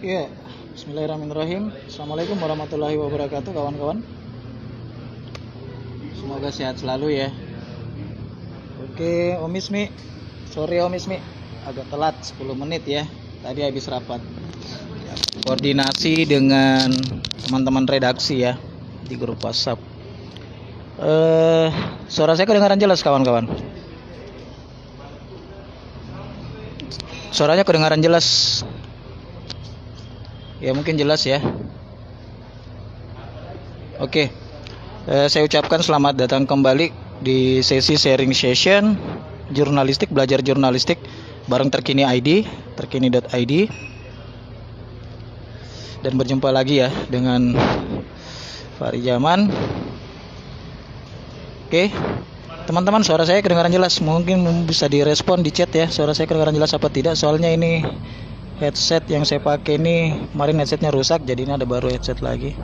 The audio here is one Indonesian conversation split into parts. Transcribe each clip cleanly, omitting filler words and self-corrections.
Ya, bismillahirrahmanirrahim. Assalamualaikum warahmatullahi wabarakatuh, kawan-kawan. Semoga sehat selalu ya. Oke, Om Ismi. Sorry Om Ismi, agak telat 10 menit ya. Tadi habis rapat koordinasi dengan teman-teman redaksi ya di grup WhatsApp. Suara saya kedengaran jelas, kawan-kawan? Suaranya kedengaran jelas? Ya mungkin jelas ya. Oke, saya ucapkan selamat datang kembali di sesi sharing session jurnalistik, belajar jurnalistik bareng terkini.id, dan berjumpa lagi ya dengan Fahri Zaman. Oke, teman-teman, suara saya kedengaran jelas? Mungkin bisa direspon di chat ya, suara saya kedengaran jelas apa tidak, soalnya ini headset yang saya pakai ini kemarin headsetnya rusak, jadi ini ada baru headset lagi.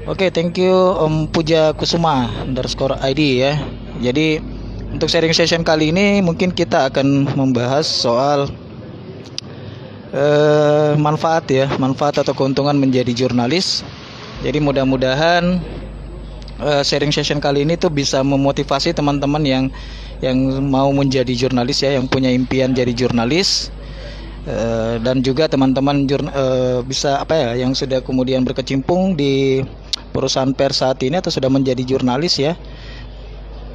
Oke, thank you Om Puja Kusuma _ID ya. Jadi untuk sharing session kali ini mungkin kita akan membahas soal manfaat atau keuntungan menjadi jurnalis. Jadi mudah-mudahan sharing session kali ini tuh bisa memotivasi teman-teman yang mau menjadi jurnalis ya, yang punya impian jadi jurnalis. Dan juga teman-teman bisa yang sudah kemudian berkecimpung di perusahaan pers saat ini atau sudah menjadi jurnalis ya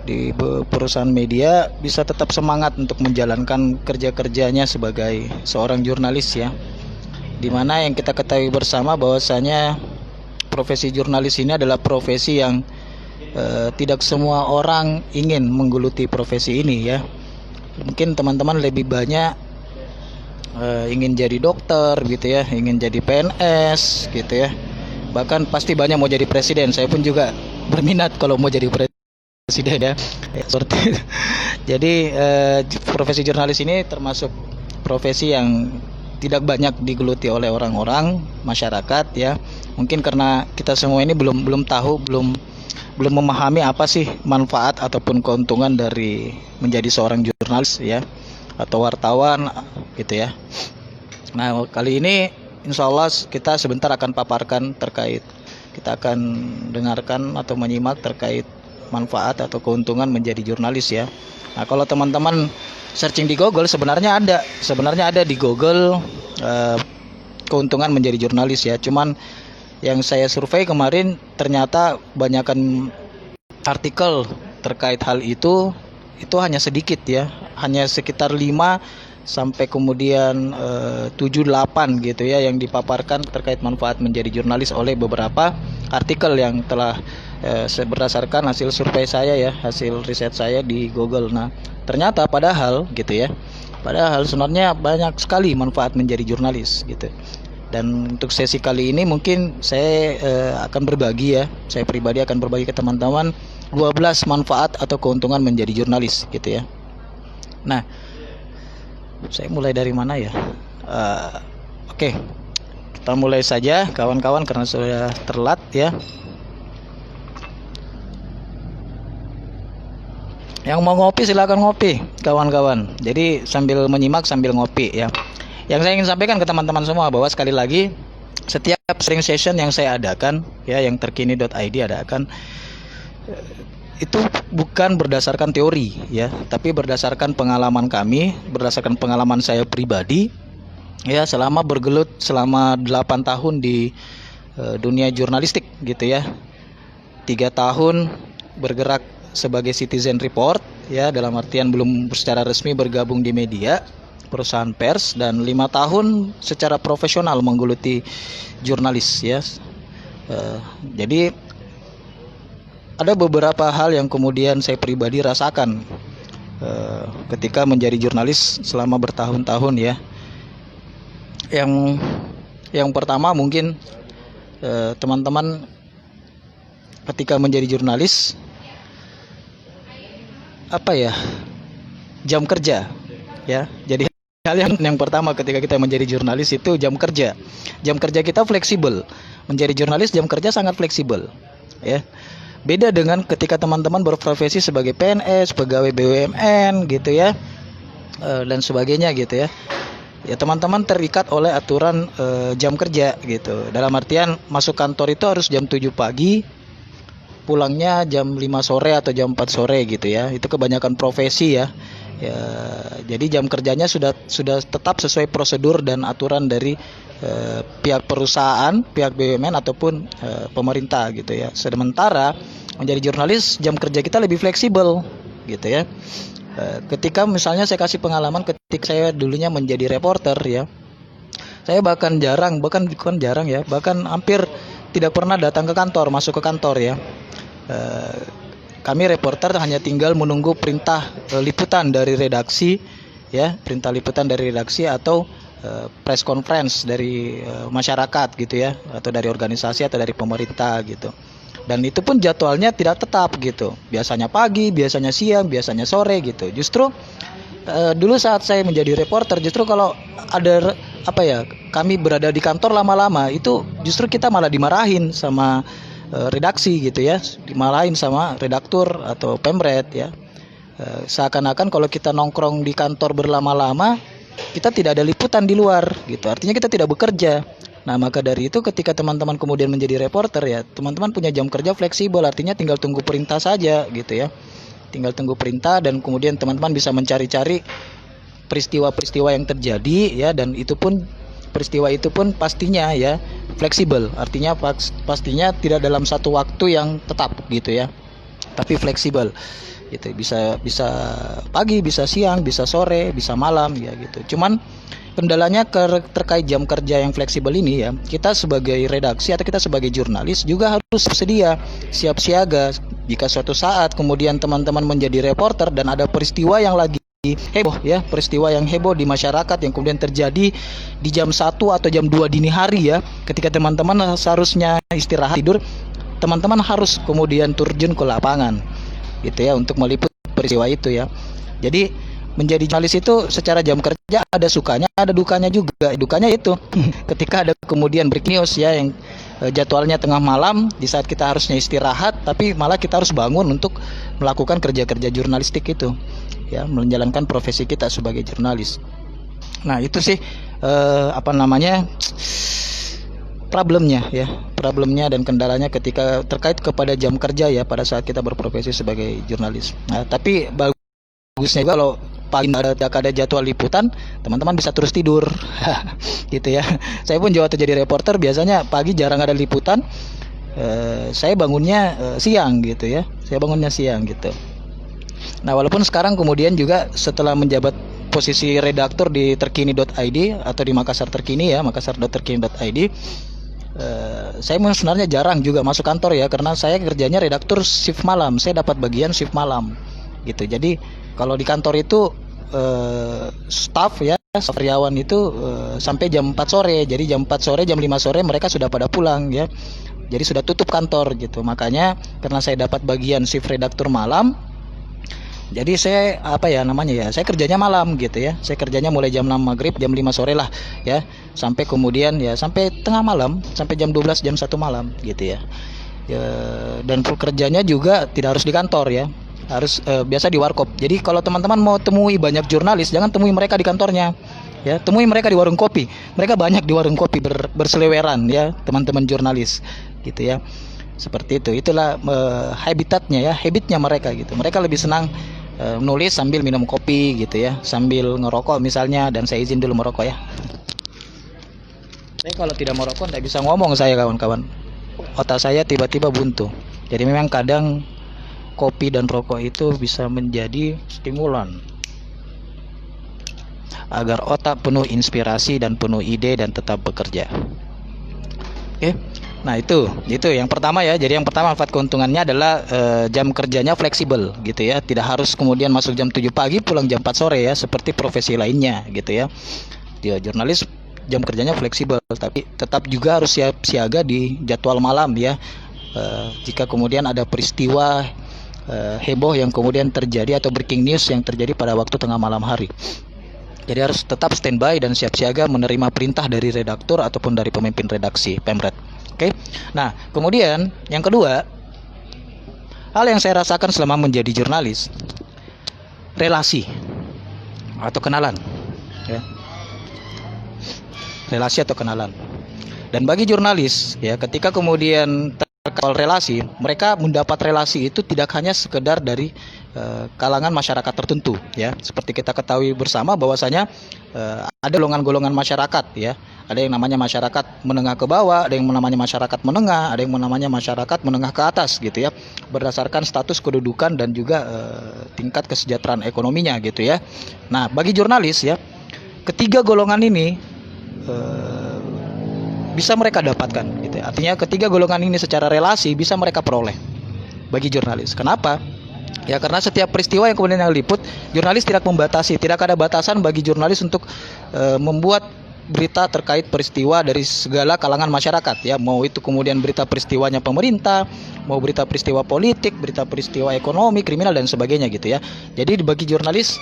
di perusahaan media, bisa tetap semangat untuk menjalankan kerja-kerjanya sebagai seorang jurnalis ya. Dimana yang kita ketahui bersama bahwasanya profesi jurnalis ini adalah profesi yang tidak semua orang ingin menggeluti profesi ini ya. Mungkin teman-teman lebih banyak ingin jadi dokter gitu ya, ingin jadi PNS gitu ya, bahkan pasti banyak mau jadi presiden. Saya pun juga berminat kalau mau jadi presiden ya, seperti itu. Jadi profesi jurnalis ini termasuk profesi yang tidak banyak digeluti oleh orang-orang masyarakat ya. Mungkin karena kita semua ini belum tahu, belum memahami apa sih manfaat ataupun keuntungan dari menjadi seorang jurnalis ya, atau wartawan gitu ya. Nah, kali ini insya Allah kita sebentar akan paparkan kita akan dengarkan atau menyimak terkait manfaat atau keuntungan menjadi jurnalis ya. Nah, kalau teman-teman searching di Google, sebenarnya ada di Google keuntungan menjadi jurnalis ya. Cuman yang saya survei kemarin ternyata banyakkan artikel terkait hal itu hanya sedikit ya, hanya sekitar 5 sampai kemudian 7-8 gitu ya yang dipaparkan terkait manfaat menjadi jurnalis oleh beberapa artikel yang telah berdasarkan hasil survei saya ya, hasil riset saya di Google. Nah, ternyata padahal sebenarnya banyak sekali manfaat menjadi jurnalis gitu. Dan untuk sesi kali ini mungkin saya akan berbagi ya, saya pribadi akan berbagi ke teman-teman 12 manfaat atau keuntungan menjadi jurnalis gitu ya. Nah, saya mulai dari mana ya? Oke, kita mulai saja kawan-kawan karena sudah terlambat ya. Yang mau ngopi silakan ngopi kawan-kawan. Jadi sambil menyimak sambil ngopi ya. Yang saya ingin sampaikan ke teman-teman semua bahwa sekali lagi setiap sharing session yang saya adakan ya, yang terkini.id adakan, itu bukan berdasarkan teori ya, tapi berdasarkan pengalaman kami, berdasarkan pengalaman saya pribadi ya, selama bergelut selama 8 tahun di dunia jurnalistik gitu ya. 3 tahun bergerak sebagai citizen report ya, dalam artian belum secara resmi bergabung di media perusahaan pers, dan 5 tahun secara profesional menggeluti jurnalis ya. Jadi ada beberapa hal yang kemudian saya pribadi rasakan ketika menjadi jurnalis selama bertahun-tahun ya. Yang pertama mungkin teman-teman ketika menjadi jurnalis jam kerja ya. Jadi hal yang pertama ketika kita menjadi jurnalis itu jam kerja. Jam kerja kita fleksibel. Menjadi jurnalis jam kerja sangat fleksibel ya. Beda dengan ketika teman-teman berprofesi sebagai PNS, pegawai BUMN gitu ya, dan sebagainya gitu ya. ya teman-teman terikat oleh aturan jam kerja gitu. Dalam artian masuk kantor itu harus jam 7 pagi, pulangnya jam 5 sore atau jam 4 sore gitu ya. Itu kebanyakan profesi ya. Ya, jadi jam kerjanya sudah tetap sesuai prosedur dan aturan dari pihak perusahaan, pihak BUMN ataupun pemerintah gitu ya. Sementara menjadi jurnalis jam kerja kita lebih fleksibel gitu ya. Ketika misalnya saya kasih pengalaman ketika saya dulunya menjadi reporter ya, saya bahkan bukan jarang ya, bahkan hampir tidak pernah datang ke kantor, masuk ke kantor ya. Kami reporter hanya tinggal menunggu perintah liputan dari redaksi ya, perintah liputan dari redaksi atau press conference dari masyarakat gitu ya, atau dari organisasi atau dari pemerintah gitu. Dan itu pun jadwalnya tidak tetap gitu. Biasanya pagi, biasanya siang, biasanya sore gitu. Justru dulu saat saya menjadi reporter, justru kalau ada kami berada di kantor lama-lama itu justru kita malah dimarahin sama redaksi gitu ya, dimarahin sama redaktur atau pemret ya. Seakan-akan kalau kita nongkrong di kantor berlama-lama, kita tidak ada liputan di luar gitu. Artinya kita tidak bekerja. Nah, maka dari itu ketika teman-teman kemudian menjadi reporter ya, teman-teman punya jam kerja fleksibel, artinya tinggal tunggu perintah saja gitu ya. Tinggal tunggu perintah dan kemudian teman-teman bisa mencari-cari peristiwa-peristiwa yang terjadi ya, dan peristiwa itu pun pastinya ya fleksibel. Artinya pastinya tidak dalam satu waktu yang tetap gitu ya. Tapi fleksibel. Gitu. Bisa pagi, bisa siang, bisa sore, bisa malam ya gitu. Cuman kendalanya terkait jam kerja yang fleksibel ini ya, kita sebagai redaksi atau kita sebagai jurnalis juga harus bersedia, siap siaga jika suatu saat kemudian teman-teman menjadi reporter dan ada peristiwa yang lagi heboh ya, peristiwa yang heboh di masyarakat yang kemudian terjadi di jam 1 atau jam 2 dini hari ya, ketika teman-teman seharusnya istirahat tidur, teman-teman harus kemudian terjun ke lapangan gitu ya untuk meliput peristiwa itu ya. Jadi menjadi jurnalis itu secara jam kerja ada sukanya, ada dukanya juga. Dukanya itu ketika ada kemudian breaking news ya yang jadwalnya tengah malam di saat kita harusnya istirahat, tapi malah kita harus bangun untuk melakukan kerja-kerja jurnalistik itu ya, menjalankan profesi kita sebagai jurnalis. Nah, itu sih problemnya dan kendalanya ketika terkait kepada jam kerja ya pada saat kita berprofesi sebagai jurnalis. Nah, tapi bagusnya juga kalau pagi ada jadwal liputan, teman-teman bisa terus tidur gitu ya. Saya pun waktu jadi reporter biasanya pagi jarang ada liputan, saya bangunnya siang gitu ya, gitu. Nah, walaupun sekarang kemudian juga setelah menjabat posisi redaktur di terkini.id atau di Makassar Terkini ya, makassar.terkini.id, saya sebenarnya jarang juga masuk kantor ya, karena saya kerjanya redaktur shift malam. Saya dapat bagian shift malam gitu. Jadi kalau di kantor itu staff karyawan itu sampai jam 4 sore. Jadi jam 4 sore, jam 5 sore mereka sudah pada pulang ya. Jadi sudah tutup kantor gitu. Makanya karena saya dapat bagian shift redaktur malam, jadi saya saya kerjanya malam gitu ya. Saya kerjanya mulai jam 6 maghrib, jam 5 sore lah ya, sampai kemudian ya sampai tengah malam, sampai jam 12, jam 1 malam gitu ya. Dan kerjanya juga tidak harus di kantor ya, harus biasa di warkop. Jadi kalau teman-teman mau temui banyak jurnalis, jangan temui mereka di kantornya ya, temui mereka di warung kopi. Mereka banyak di warung kopi berseleweran ya, teman-teman jurnalis gitu ya. Seperti itu. Itulah habitnya mereka gitu. Mereka lebih senang nulis sambil minum kopi gitu ya, sambil ngerokok misalnya, dan saya izin dulu merokok ya. Saya kalau tidak merokok tidak bisa ngomong saya, kawan-kawan. Otak saya tiba-tiba buntu. Jadi memang kadang kopi dan rokok itu bisa menjadi stimulan agar otak penuh inspirasi dan penuh ide dan tetap bekerja. Oke. Nah, itu yang pertama ya. Jadi yang pertama manfaat keuntungannya adalah jam kerjanya fleksibel gitu ya. Tidak harus kemudian masuk jam 7 pagi pulang jam 4 sore ya, seperti profesi lainnya gitu ya. Dia jurnalis jam kerjanya fleksibel, tapi tetap juga harus siap siaga di jadwal malam ya. Jika kemudian ada peristiwa heboh yang kemudian terjadi atau breaking news yang terjadi pada waktu tengah malam hari. Jadi harus tetap standby dan siap siaga menerima perintah dari redaktur ataupun dari pemimpin redaksi Pemret. Oke. Nah, kemudian yang kedua, hal yang saya rasakan selama menjadi jurnalis, relasi atau kenalan ya. relasi atau kenalan. Dan bagi jurnalis ya, ketika kemudian terkawal relasi, mereka mendapat relasi itu tidak hanya sekedar dari kalangan masyarakat tertentu ya. Seperti kita ketahui bersama bahwasanya ada golongan-golongan masyarakat ya. Ada yang namanya masyarakat menengah ke bawah, ada yang namanya masyarakat menengah, ada yang namanya masyarakat menengah ke atas gitu ya. Berdasarkan status kedudukan dan juga tingkat kesejahteraan ekonominya gitu ya. Nah, bagi jurnalis ya, ketiga golongan ini bisa mereka dapatkan gitu ya. Artinya ketiga golongan ini secara relasi bisa mereka peroleh bagi jurnalis. Kenapa? Ya karena setiap peristiwa yang kemudian diliput, jurnalis tidak membatasi, tidak ada batasan bagi jurnalis untuk membuat berita terkait peristiwa dari segala kalangan masyarakat ya, mau itu kemudian berita peristiwanya pemerintah, mau berita peristiwa politik, berita peristiwa ekonomi, kriminal dan sebagainya gitu ya. Jadi bagi jurnalis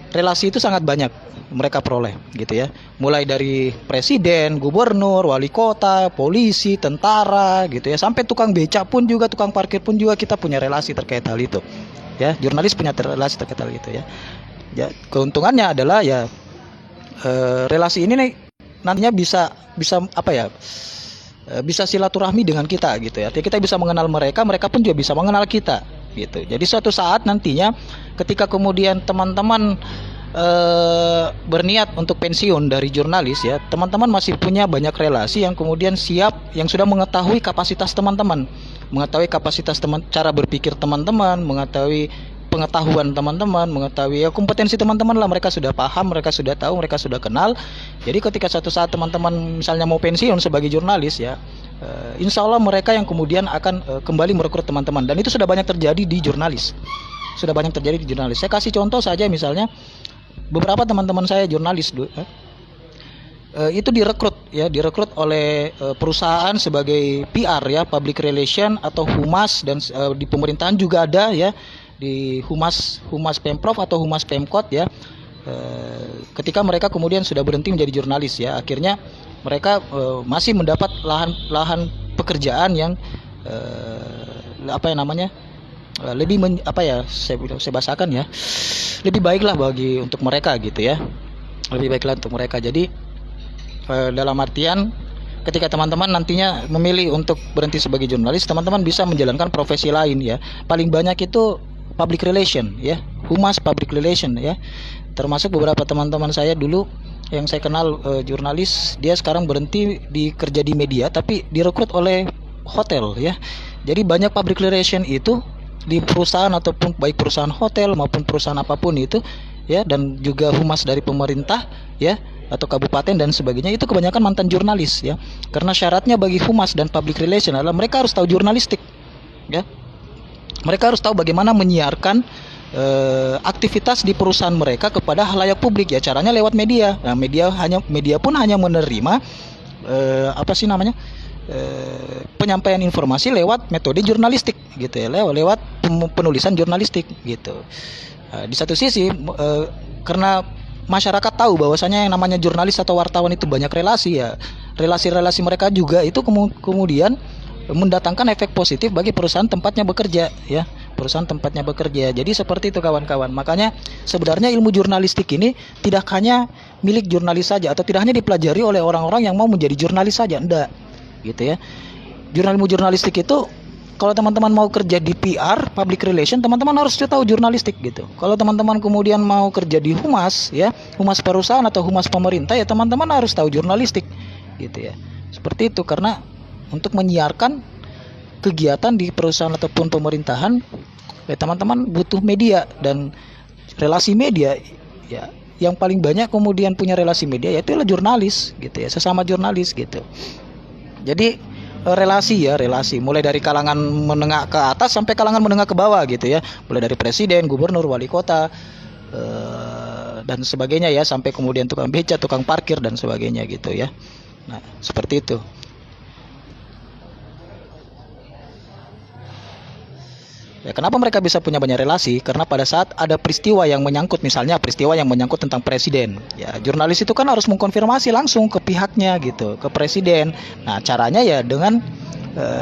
relasi itu sangat banyak mereka peroleh gitu ya. Mulai dari presiden, gubernur, wali kota, polisi, tentara gitu ya, sampai tukang beca pun juga, tukang parkir pun juga kita punya relasi terkait hal itu. Ya, jurnalis punya relasi terkait hal itu ya. Ya, keuntungannya adalah ya relasi ini nih nantinya bisa apa ya? Bisa silaturahmi dengan kita gitu ya. Artinya kita bisa mengenal mereka, mereka pun juga bisa mengenal kita gitu. Jadi suatu saat nantinya ketika kemudian teman-teman berniat untuk pensiun dari jurnalis ya, teman-teman masih punya banyak relasi yang kemudian siap, yang sudah mengetahui kapasitas teman-teman, mengetahui kapasitas cara berpikir teman-teman, mengetahui pengetahuan teman-teman, mengetahui ya kompetensi teman-teman lah, mereka sudah paham, mereka sudah tahu, mereka sudah kenal. Jadi ketika suatu saat teman-teman misalnya mau pensiun sebagai jurnalis ya, insya Allah mereka yang kemudian akan kembali merekrut teman-teman, dan itu sudah banyak terjadi di jurnalis. Sudah banyak terjadi di jurnalis. Saya kasih contoh saja, misalnya beberapa teman-teman saya jurnalis itu direkrut oleh perusahaan sebagai PR ya, public relation atau humas, dan di pemerintahan juga ada ya, di humas Pemprov atau humas Pemkot ya. Ketika mereka kemudian sudah berhenti menjadi jurnalis ya, akhirnya mereka masih mendapat lahan pekerjaan yang lebih saya bahasakan ya, lebih baiklah untuk mereka gitu ya, lebih baiklah untuk mereka. Jadi dalam artian ketika teman-teman nantinya memilih untuk berhenti sebagai jurnalis, teman-teman bisa menjalankan profesi lain ya. Paling banyak itu public relation ya, humas public relation ya. Termasuk beberapa teman-teman saya dulu yang saya kenal jurnalis, dia sekarang berhenti kerja di media tapi direkrut oleh hotel ya. Jadi banyak public relation itu di perusahaan, ataupun baik perusahaan hotel maupun perusahaan apapun itu ya, dan juga humas dari pemerintah ya atau kabupaten dan sebagainya, itu kebanyakan mantan jurnalis ya. Karena syaratnya bagi humas dan public relation adalah mereka harus tahu jurnalistik ya. Mereka harus tahu bagaimana menyiarkan aktivitas di perusahaan mereka kepada halayak publik ya, caranya lewat media. Nah, media pun hanya menerima penyampaian informasi lewat metode jurnalistik gitu ya, lewat penulisan jurnalistik gitu. Di satu sisi karena masyarakat tahu bahwasanya yang namanya jurnalis atau wartawan itu banyak relasi ya, relasi-relasi mereka juga itu kemudian mendatangkan efek positif bagi perusahaan tempatnya bekerja ya, perusahaan tempatnya bekerja. Jadi seperti itu kawan-kawan. Makanya sebenarnya ilmu jurnalistik ini tidak hanya milik jurnalis saja, atau tidak hanya dipelajari oleh orang-orang yang mau menjadi jurnalis saja, enggak gitu ya. Ilmu jurnalistik itu kalau teman-teman mau kerja di PR, public relation, teman-teman harus tahu jurnalistik gitu. Kalau teman-teman kemudian mau kerja di humas ya, humas perusahaan atau humas pemerintah ya, teman-teman harus tahu jurnalistik gitu ya. Seperti itu, karena untuk menyiarkan kegiatan di perusahaan ataupun pemerintahan ya, teman-teman butuh media dan relasi media ya. Yang paling banyak kemudian punya relasi media yaitu adalah jurnalis gitu ya, sesama jurnalis gitu. Jadi relasi mulai dari kalangan menengah ke atas sampai kalangan menengah ke bawah gitu ya, mulai dari presiden, gubernur, wali kota dan sebagainya ya, sampai kemudian tukang beca, tukang parkir dan sebagainya gitu ya. Nah, seperti itu. Ya, kenapa mereka bisa punya banyak relasi? Karena pada saat ada peristiwa yang menyangkut, misalnya peristiwa yang menyangkut tentang presiden, ya jurnalis itu kan harus mengkonfirmasi langsung ke pihaknya gitu, ke presiden. Nah, caranya ya dengan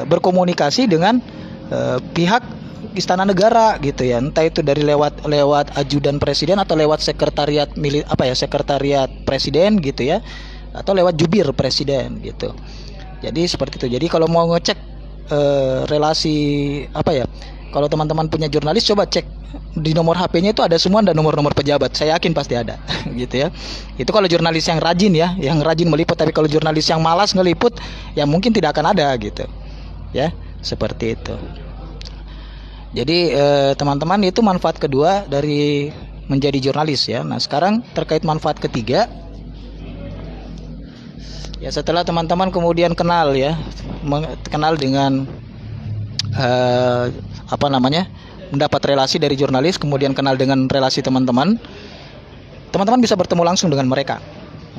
berkomunikasi dengan pihak istana negara gitu ya, entah itu dari lewat ajudan presiden atau lewat sekretariat sekretariat presiden gitu ya. atau lewat jubir presiden gitu. Jadi seperti itu. Jadi kalau mau ngecek relasi apa ya, kalau teman-teman punya jurnalis, coba cek di nomor HP-nya itu ada semua, ada nomor-nomor pejabat. Saya yakin pasti ada, gitu ya. Itu kalau jurnalis yang rajin ya, yang rajin meliput. Tapi kalau jurnalis yang malas ngeliput, ya mungkin tidak akan ada gitu, ya. Seperti itu. Jadi teman-teman, itu manfaat kedua dari menjadi jurnalis ya. Nah sekarang terkait manfaat ketiga. Ya setelah teman-teman kemudian kenal ya, kenal dengan apa namanya, mendapat relasi dari jurnalis, kemudian kenal dengan relasi teman-teman, teman-teman bisa bertemu langsung dengan mereka,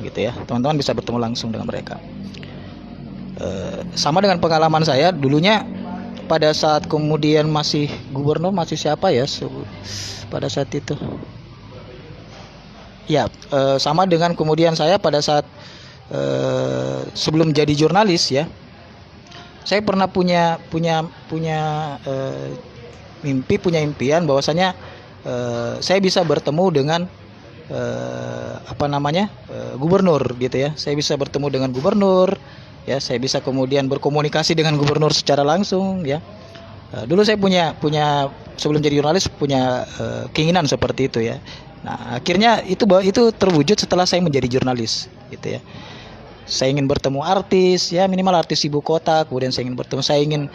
gitu ya. Teman-teman bisa bertemu langsung dengan mereka. Sama dengan pengalaman saya dulunya pada saat kemudian masih gubernur, masih siapa ya pada saat itu. Ya sama dengan kemudian saya pada saat sebelum jadi jurnalis ya, saya pernah punya mimpi, punya impian bahwasanya saya bisa bertemu dengan apa namanya, gubernur gitu ya. Saya bisa bertemu dengan gubernur ya, saya bisa kemudian berkomunikasi dengan gubernur secara langsung ya. Dulu saya punya sebelum jadi jurnalis punya keinginan seperti itu ya. Nah akhirnya itu terwujud setelah saya menjadi jurnalis gitu ya. Saya ingin bertemu artis ya, minimal artis ibu kota. Kemudian saya ingin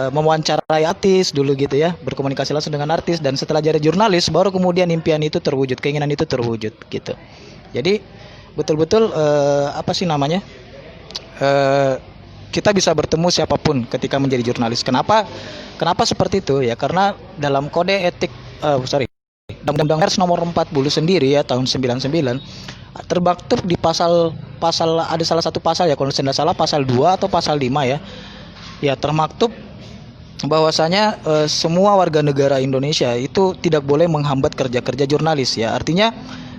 mewawancarai artis dulu gitu ya, berkomunikasi langsung dengan artis. Dan setelah jadi jurnalis baru kemudian impian itu terwujud, keinginan itu terwujud gitu. Jadi betul-betul apa sih namanya, kita bisa bertemu siapapun ketika menjadi jurnalis. Kenapa seperti itu ya? Karena dalam kode etik Undang-Undang Pers nomor 40 sendiri ya tahun 99 termaktub di pasal ada salah satu pasal ya, kalau tidak salah pasal 2 atau pasal 5 ya. Ya termaktub bahwasanya semua warga negara Indonesia itu tidak boleh menghambat kerja-kerja jurnalis ya. Artinya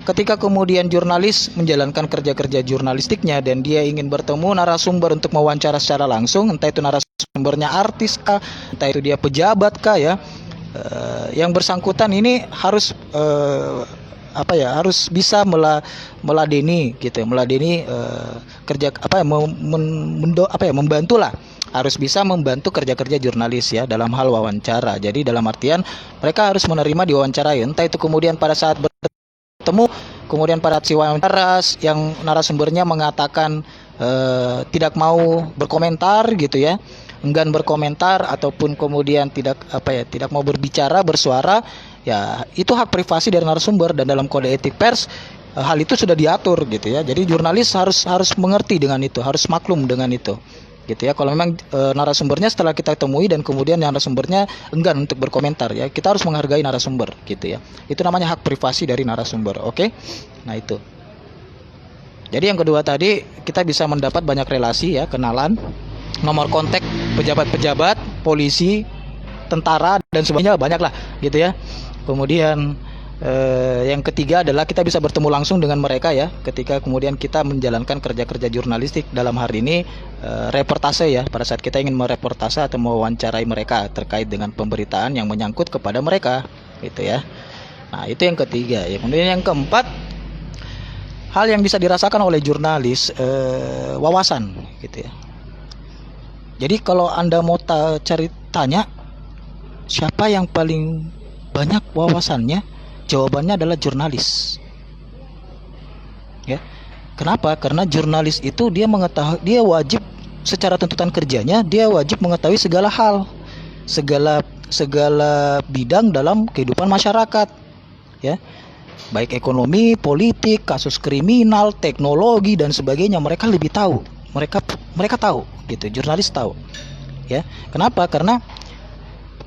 ketika kemudian jurnalis menjalankan kerja-kerja jurnalistiknya dan dia ingin bertemu narasumber untuk mewawancara secara langsung, entah itu narasumbernya artis kah, entah itu dia pejabat kah ya, yang bersangkutan ini harus harus bisa meladeni gitu, kerja membantulah, harus bisa membantu kerja-kerja jurnalis ya dalam hal wawancara. Jadi dalam artian mereka harus menerima diwawancarai, entah itu kemudian pada saat bertemu, kemudian pada si wawancara yang narasumbernya mengatakan tidak mau berkomentar gitu ya, enggan berkomentar, ataupun kemudian tidak mau berbicara, bersuara, ya itu hak privasi dari narasumber. Dan dalam kode etik pers hal itu sudah diatur gitu ya. Jadi jurnalis harus mengerti dengan itu, harus maklum dengan itu gitu ya. Kalau memang narasumbernya setelah kita temui dan kemudian narasumbernya enggan untuk berkomentar ya, kita harus menghargai narasumber gitu ya. Itu namanya hak privasi dari narasumber. Oke? Nah itu. Jadi yang kedua tadi, kita bisa mendapat banyak relasi ya, kenalan, nomor kontak pejabat-pejabat, polisi, tentara dan sebagainya, banyak lah gitu ya. Kemudian yang ketiga adalah kita bisa bertemu langsung dengan mereka ya, ketika kemudian kita menjalankan kerja-kerja jurnalistik. Dalam hari ini reportase ya, pada saat kita ingin mereportase atau mewawancarai mereka terkait dengan pemberitaan yang menyangkut kepada mereka gitu ya. Nah itu yang ketiga ya. Kemudian yang keempat, hal yang bisa dirasakan oleh jurnalis, wawasan gitu ya. Jadi kalau Anda mau tanya siapa yang paling banyak wawasannya, jawabannya adalah jurnalis. Ya. Kenapa? Karena jurnalis itu dia wajib secara tuntutan kerjanya, dia wajib mengetahui segala hal, segala bidang dalam kehidupan masyarakat. Ya. Baik ekonomi, politik, kasus kriminal, teknologi dan sebagainya, mereka lebih tahu. Mereka tahu gitu, jurnalis tahu. Ya. Kenapa? Karena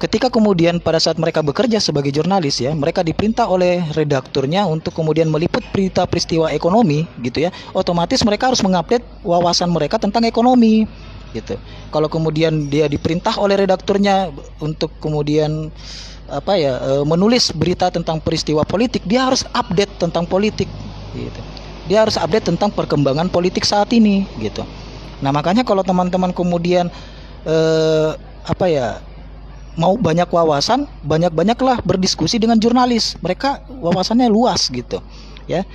ketika kemudian pada saat mereka bekerja sebagai jurnalis ya, mereka diperintah oleh redakturnya untuk kemudian meliput berita peristiwa ekonomi gitu ya. Otomatis mereka harus mengupdate wawasan mereka tentang ekonomi gitu. Kalau kemudian dia diperintah oleh redakturnya untuk kemudian menulis berita tentang peristiwa politik, dia harus update tentang politik gitu. Dia harus update tentang perkembangan politik saat ini gitu. Nah makanya kalau teman-teman kemudian mau banyak wawasan, banyak-banyaklah berdiskusi dengan jurnalis. Mereka wawasannya luas gitu ya.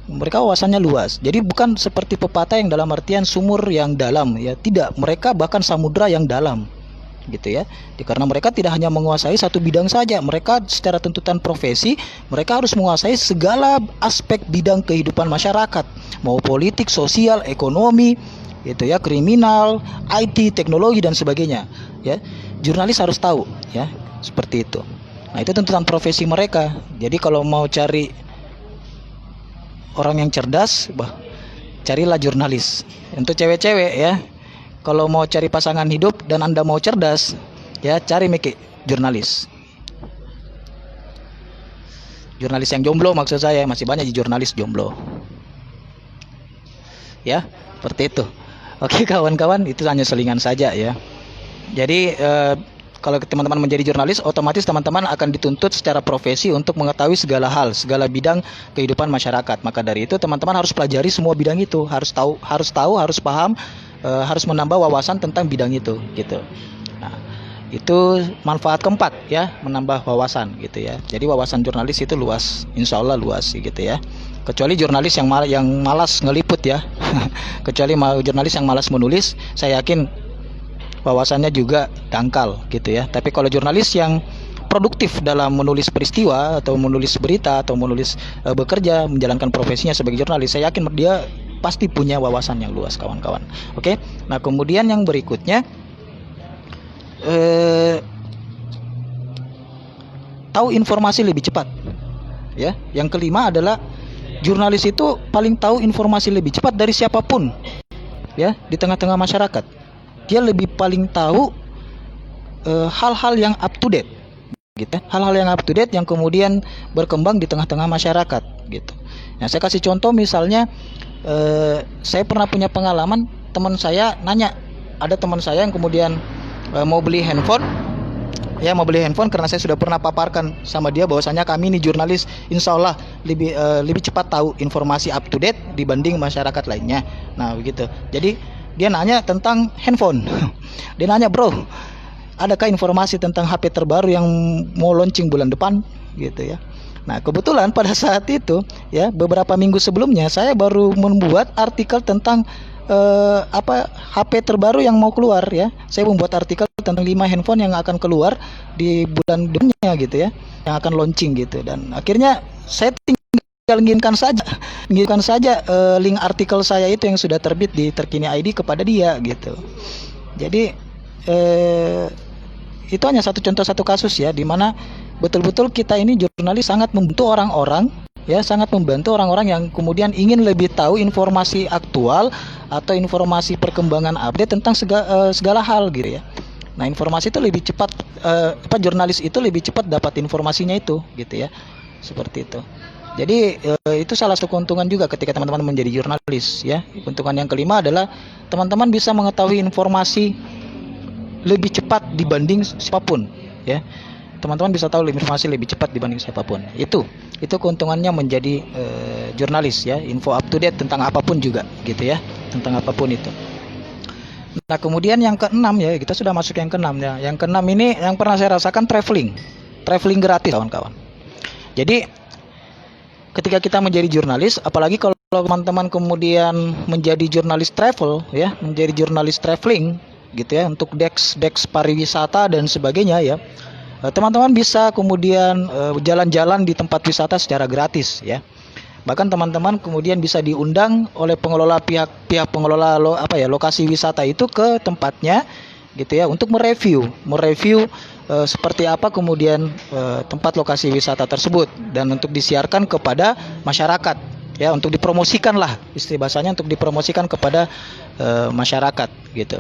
Mereka wawasannya luas. Jadi bukan seperti pepatah yang dalam artian sumur yang dalam, ya. Tidak, mereka bahkan samudra yang dalam, gitu ya. Karena mereka tidak hanya menguasai satu bidang saja, mereka secara tuntutan profesi mereka harus menguasai segala aspek bidang kehidupan masyarakat, mau politik, sosial, ekonomi, gitu ya, kriminal, IT, teknologi dan sebagainya, ya. Jurnalis harus tahu, ya, seperti itu. Nah, itu tuntutan profesi mereka. Jadi kalau mau cari orang yang cerdas, carilah jurnalis. Untuk cewek-cewek, ya, kalau mau cari pasangan hidup dan Anda mau cerdas, ya, cari jurnalis. Jurnalis yang jomblo maksud saya, masih banyak jurnalis jomblo. Ya, seperti itu. Oke kawan-kawan, itu hanya selingan saja ya. Jadi kalau teman-teman menjadi jurnalis, otomatis teman-teman akan dituntut secara profesi untuk mengetahui segala hal, segala bidang kehidupan masyarakat. Maka dari itu teman-teman harus pelajari semua bidang itu, harus paham, harus menambah wawasan tentang bidang itu, gitu. Nah, itu manfaat keempat ya, menambah wawasan, gitu ya. Jadi wawasan jurnalis itu luas, insya Allah luas, gitu ya. Kecuali jurnalis yang malas ngeliput ya. Kecuali jurnalis yang malas menulis, saya yakin wawasannya juga dangkal, gitu ya. Tapi kalau jurnalis yang produktif dalam menulis peristiwa atau menulis berita atau menulis bekerja menjalankan profesinya sebagai jurnalis, saya yakin dia pasti punya wawasan yang luas, kawan-kawan. Oke. Nah, kemudian yang berikutnya tahu informasi lebih cepat. Ya, yang kelima adalah jurnalis itu paling tahu informasi lebih cepat dari siapapun. Ya, di tengah-tengah masyarakat. Dia lebih paling tahu hal-hal yang up to date, gitu. Hal-hal yang up to date yang kemudian berkembang di tengah-tengah masyarakat, gitu. Nah, saya kasih contoh misalnya, saya pernah punya pengalaman, teman saya nanya, ada teman saya yang kemudian mau beli handphone, ya, mau beli handphone karena saya sudah pernah paparkan sama dia bahwasanya kami ini jurnalis, insya Allah lebih cepat tahu informasi up to date dibanding masyarakat lainnya. Nah, begitu. Jadi dia nanya tentang handphone. Dia nanya, bro, adakah informasi tentang HP terbaru yang mau launching bulan depan, gitu ya. Nah, kebetulan pada saat itu, ya, beberapa minggu sebelumnya saya baru membuat artikel tentang HP terbaru yang mau keluar, ya. Saya membuat artikel tentang 5 handphone yang akan keluar di bulan depannya, gitu ya, yang akan launching, gitu. Dan akhirnya saya tinggal ngirimkan saja link artikel saya itu yang sudah terbit di Terkini ID kepada dia, gitu. Jadi itu hanya satu kasus ya, di mana betul-betul kita ini jurnalis sangat membantu orang-orang, ya, sangat membantu orang-orang yang kemudian ingin lebih tahu informasi aktual atau informasi perkembangan update tentang segala hal, gitu ya. Nah, informasi itu lebih cepat, jurnalis itu lebih cepat dapat informasinya itu, gitu ya, seperti itu. Jadi itu salah satu keuntungan juga ketika teman-teman menjadi jurnalis, ya. Keuntungan yang kelima adalah teman-teman bisa mengetahui informasi lebih cepat dibanding siapapun, ya. Teman-teman bisa tahu informasi lebih cepat dibanding siapapun. Itu keuntungannya menjadi jurnalis, ya. Info up to date tentang apapun juga, gitu ya. Tentang apapun itu. Nah, kemudian yang keenam, ya, kita sudah masuk yang keenam, ya. Yang keenam ini yang pernah saya rasakan, traveling gratis, kawan-kawan. Jadi ketika kita menjadi jurnalis, apalagi kalau teman-teman kemudian menjadi jurnalis travel, ya, menjadi jurnalis traveling, gitu ya, untuk desk pariwisata dan sebagainya, ya, teman-teman bisa kemudian jalan-jalan di tempat wisata secara gratis, ya. Bahkan teman-teman kemudian bisa diundang oleh pihak pengelola lokasi wisata itu ke tempatnya, gitu ya, untuk mereview seperti apa kemudian tempat lokasi wisata tersebut, dan untuk disiarkan kepada masyarakat, ya, untuk dipromosikan lah, istilah bahasanya, untuk dipromosikan kepada masyarakat, gitu.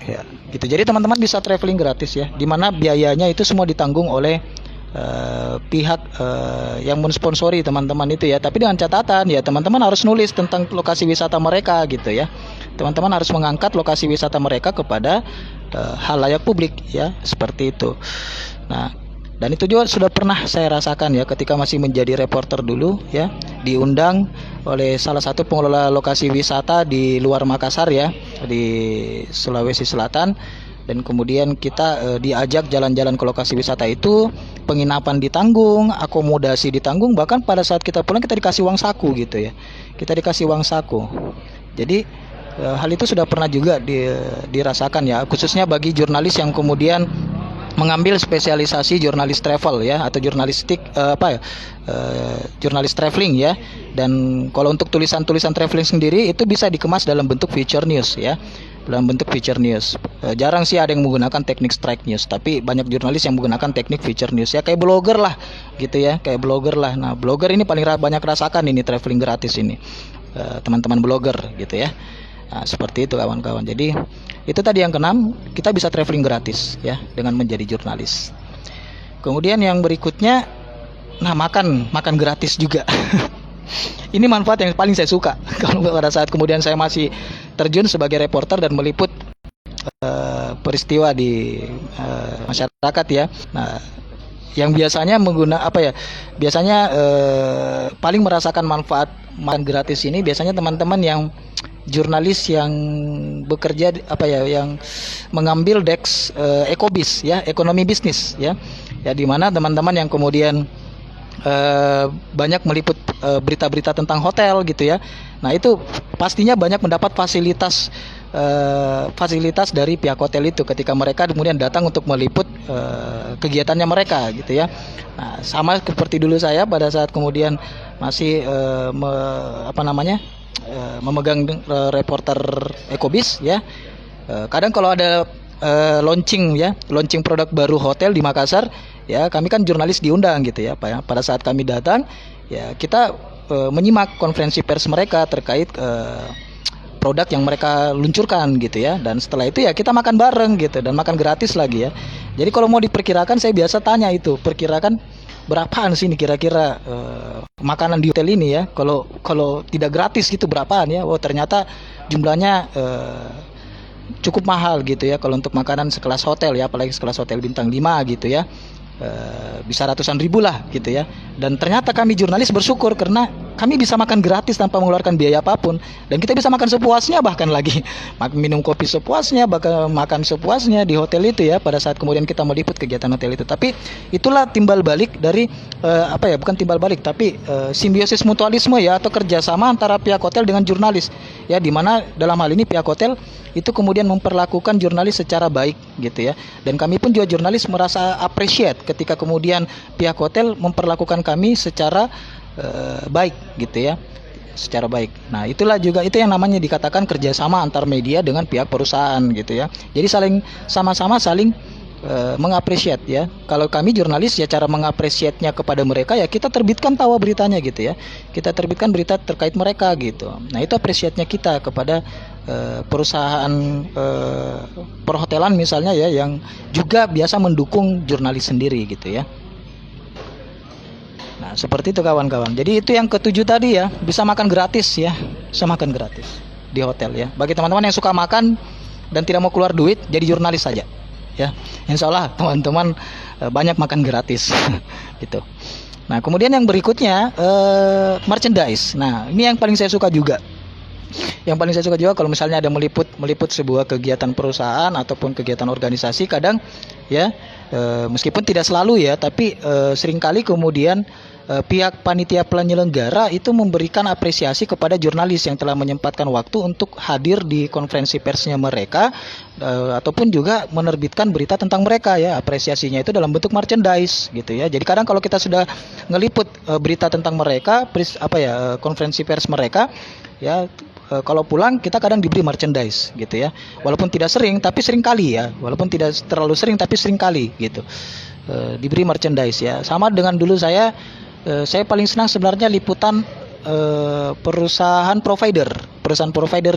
Ya, gitu. Jadi teman-teman bisa traveling gratis, ya, di mana biayanya itu semua ditanggung oleh pihak yang mensponsori teman-teman itu, ya. Tapi dengan catatan, ya, teman-teman harus nulis tentang lokasi wisata mereka, gitu ya. Teman-teman harus mengangkat lokasi wisata mereka kepada halayak publik, ya, seperti itu. Nah, dan itu juga sudah pernah saya rasakan, ya, ketika masih menjadi reporter dulu, ya, diundang oleh salah satu pengelola lokasi wisata di luar Makassar, ya, di Sulawesi Selatan. Dan kemudian kita diajak jalan-jalan ke lokasi wisata itu. penginapan ditanggung, akomodasi ditanggung, bahkan pada saat kita pulang kita dikasih uang saku gitu ya. Kita dikasih uang saku. Jadi hal itu sudah pernah juga dirasakan ya, khususnya bagi jurnalis yang kemudian mengambil spesialisasi jurnalis travel ya, atau jurnalistik jurnalis traveling ya. Dan kalau untuk tulisan-tulisan traveling sendiri itu bisa dikemas dalam bentuk feature news ya, dalam bentuk feature news. Jarang sih ada yang menggunakan teknik strike news, tapi banyak jurnalis yang menggunakan teknik feature news ya, kayak blogger lah gitu ya, kayak blogger lah. Nah, blogger ini paling banyak rasakan ini traveling gratis ini, teman-teman blogger gitu ya. Nah, seperti itu kawan-kawan. Jadi itu tadi yang keenam, kita bisa traveling gratis ya dengan menjadi jurnalis. Kemudian yang berikutnya, nah makan gratis juga. Ini manfaat yang paling saya suka kalau pada saat kemudian saya masih terjun sebagai reporter dan meliput peristiwa di masyarakat ya. Nah, yang biasanya biasanya paling merasakan manfaat makan gratis ini biasanya teman-teman yang jurnalis yang bekerja yang mengambil deks ekobis ya, ekonomi bisnis ya. Ya, di mana teman-teman yang kemudian banyak meliput berita-berita tentang hotel gitu ya. Nah, itu pastinya banyak mendapat fasilitas dari pihak hotel itu ketika mereka kemudian datang untuk meliput kegiatannya mereka gitu ya. Nah, sama seperti dulu saya pada saat kemudian masih memegang reporter ekobis ya. Kadang kalau ada launching produk baru hotel di Makassar ya, kami kan jurnalis diundang gitu ya. Pada saat kami datang ya, kita menyimak konferensi pers mereka terkait produk yang mereka luncurkan gitu ya. Dan setelah itu ya kita makan bareng gitu, dan makan gratis lagi ya. Jadi kalau mau diperkirakan, saya biasa tanya itu, perkirakan berapaan sih ini kira-kira makanan di hotel ini ya, kalau tidak gratis gitu berapaan ya. Oh, ternyata jumlahnya cukup mahal gitu ya kalau untuk makanan sekelas hotel ya, apalagi sekelas hotel bintang 5 gitu ya. Bisa ratusan ribu lah gitu ya. Dan ternyata kami jurnalis bersyukur karena kami bisa makan gratis tanpa mengeluarkan biaya apapun, dan kita bisa makan sepuasnya, bahkan lagi minum kopi sepuasnya, bahkan makan sepuasnya di hotel itu ya, pada saat kemudian kita meliput kegiatan hotel itu. Tapi itulah timbal balik dari bukan timbal balik tapi simbiosis mutualisme ya, atau kerjasama antara pihak hotel dengan jurnalis ya, dimana dalam hal ini pihak hotel itu kemudian memperlakukan jurnalis secara baik gitu ya. Dan kami pun juga jurnalis merasa appreciate ketika kemudian pihak hotel memperlakukan kami secara baik gitu ya, secara baik. Nah, itulah juga itu yang namanya dikatakan kerjasama antar media dengan pihak perusahaan gitu ya. Jadi sama-sama saling mengapresiat ya. Kalau kami jurnalis ya, cara mengapresiatnya kepada mereka ya, kita terbitkan tawa beritanya gitu ya. Kita terbitkan berita terkait mereka gitu. Nah, itu apresiatnya kita kepada perusahaan perhotelan misalnya ya, yang juga biasa mendukung jurnalis sendiri gitu ya. Nah, seperti itu kawan-kawan. Jadi itu yang ketujuh tadi ya, bisa makan gratis ya, bisa makan gratis di hotel ya. Bagi teman-teman yang suka makan dan tidak mau keluar duit, jadi jurnalis saja ya. Insya Allah teman-teman banyak makan gratis gitu. Nah, kemudian yang berikutnya merchandise. Nah, ini yang paling saya suka juga. Yang paling saya suka juga kalau misalnya ada meliput sebuah kegiatan perusahaan ataupun kegiatan organisasi, kadang ya meskipun tidak selalu ya, tapi seringkali kemudian pihak panitia penyelenggara itu memberikan apresiasi kepada jurnalis yang telah menyempatkan waktu untuk hadir di konferensi persnya mereka, ataupun juga menerbitkan berita tentang mereka ya. Apresiasinya itu dalam bentuk merchandise gitu ya. Jadi kadang kalau kita sudah ngeliput berita tentang mereka, konferensi pers mereka ya, kalau pulang kita kadang diberi merchandise gitu ya. Walaupun tidak sering, tapi sering kali ya. Walaupun tidak terlalu sering, tapi sering kali gitu. Diberi merchandise ya. Sama dengan dulu saya paling senang sebenarnya liputan perusahaan provider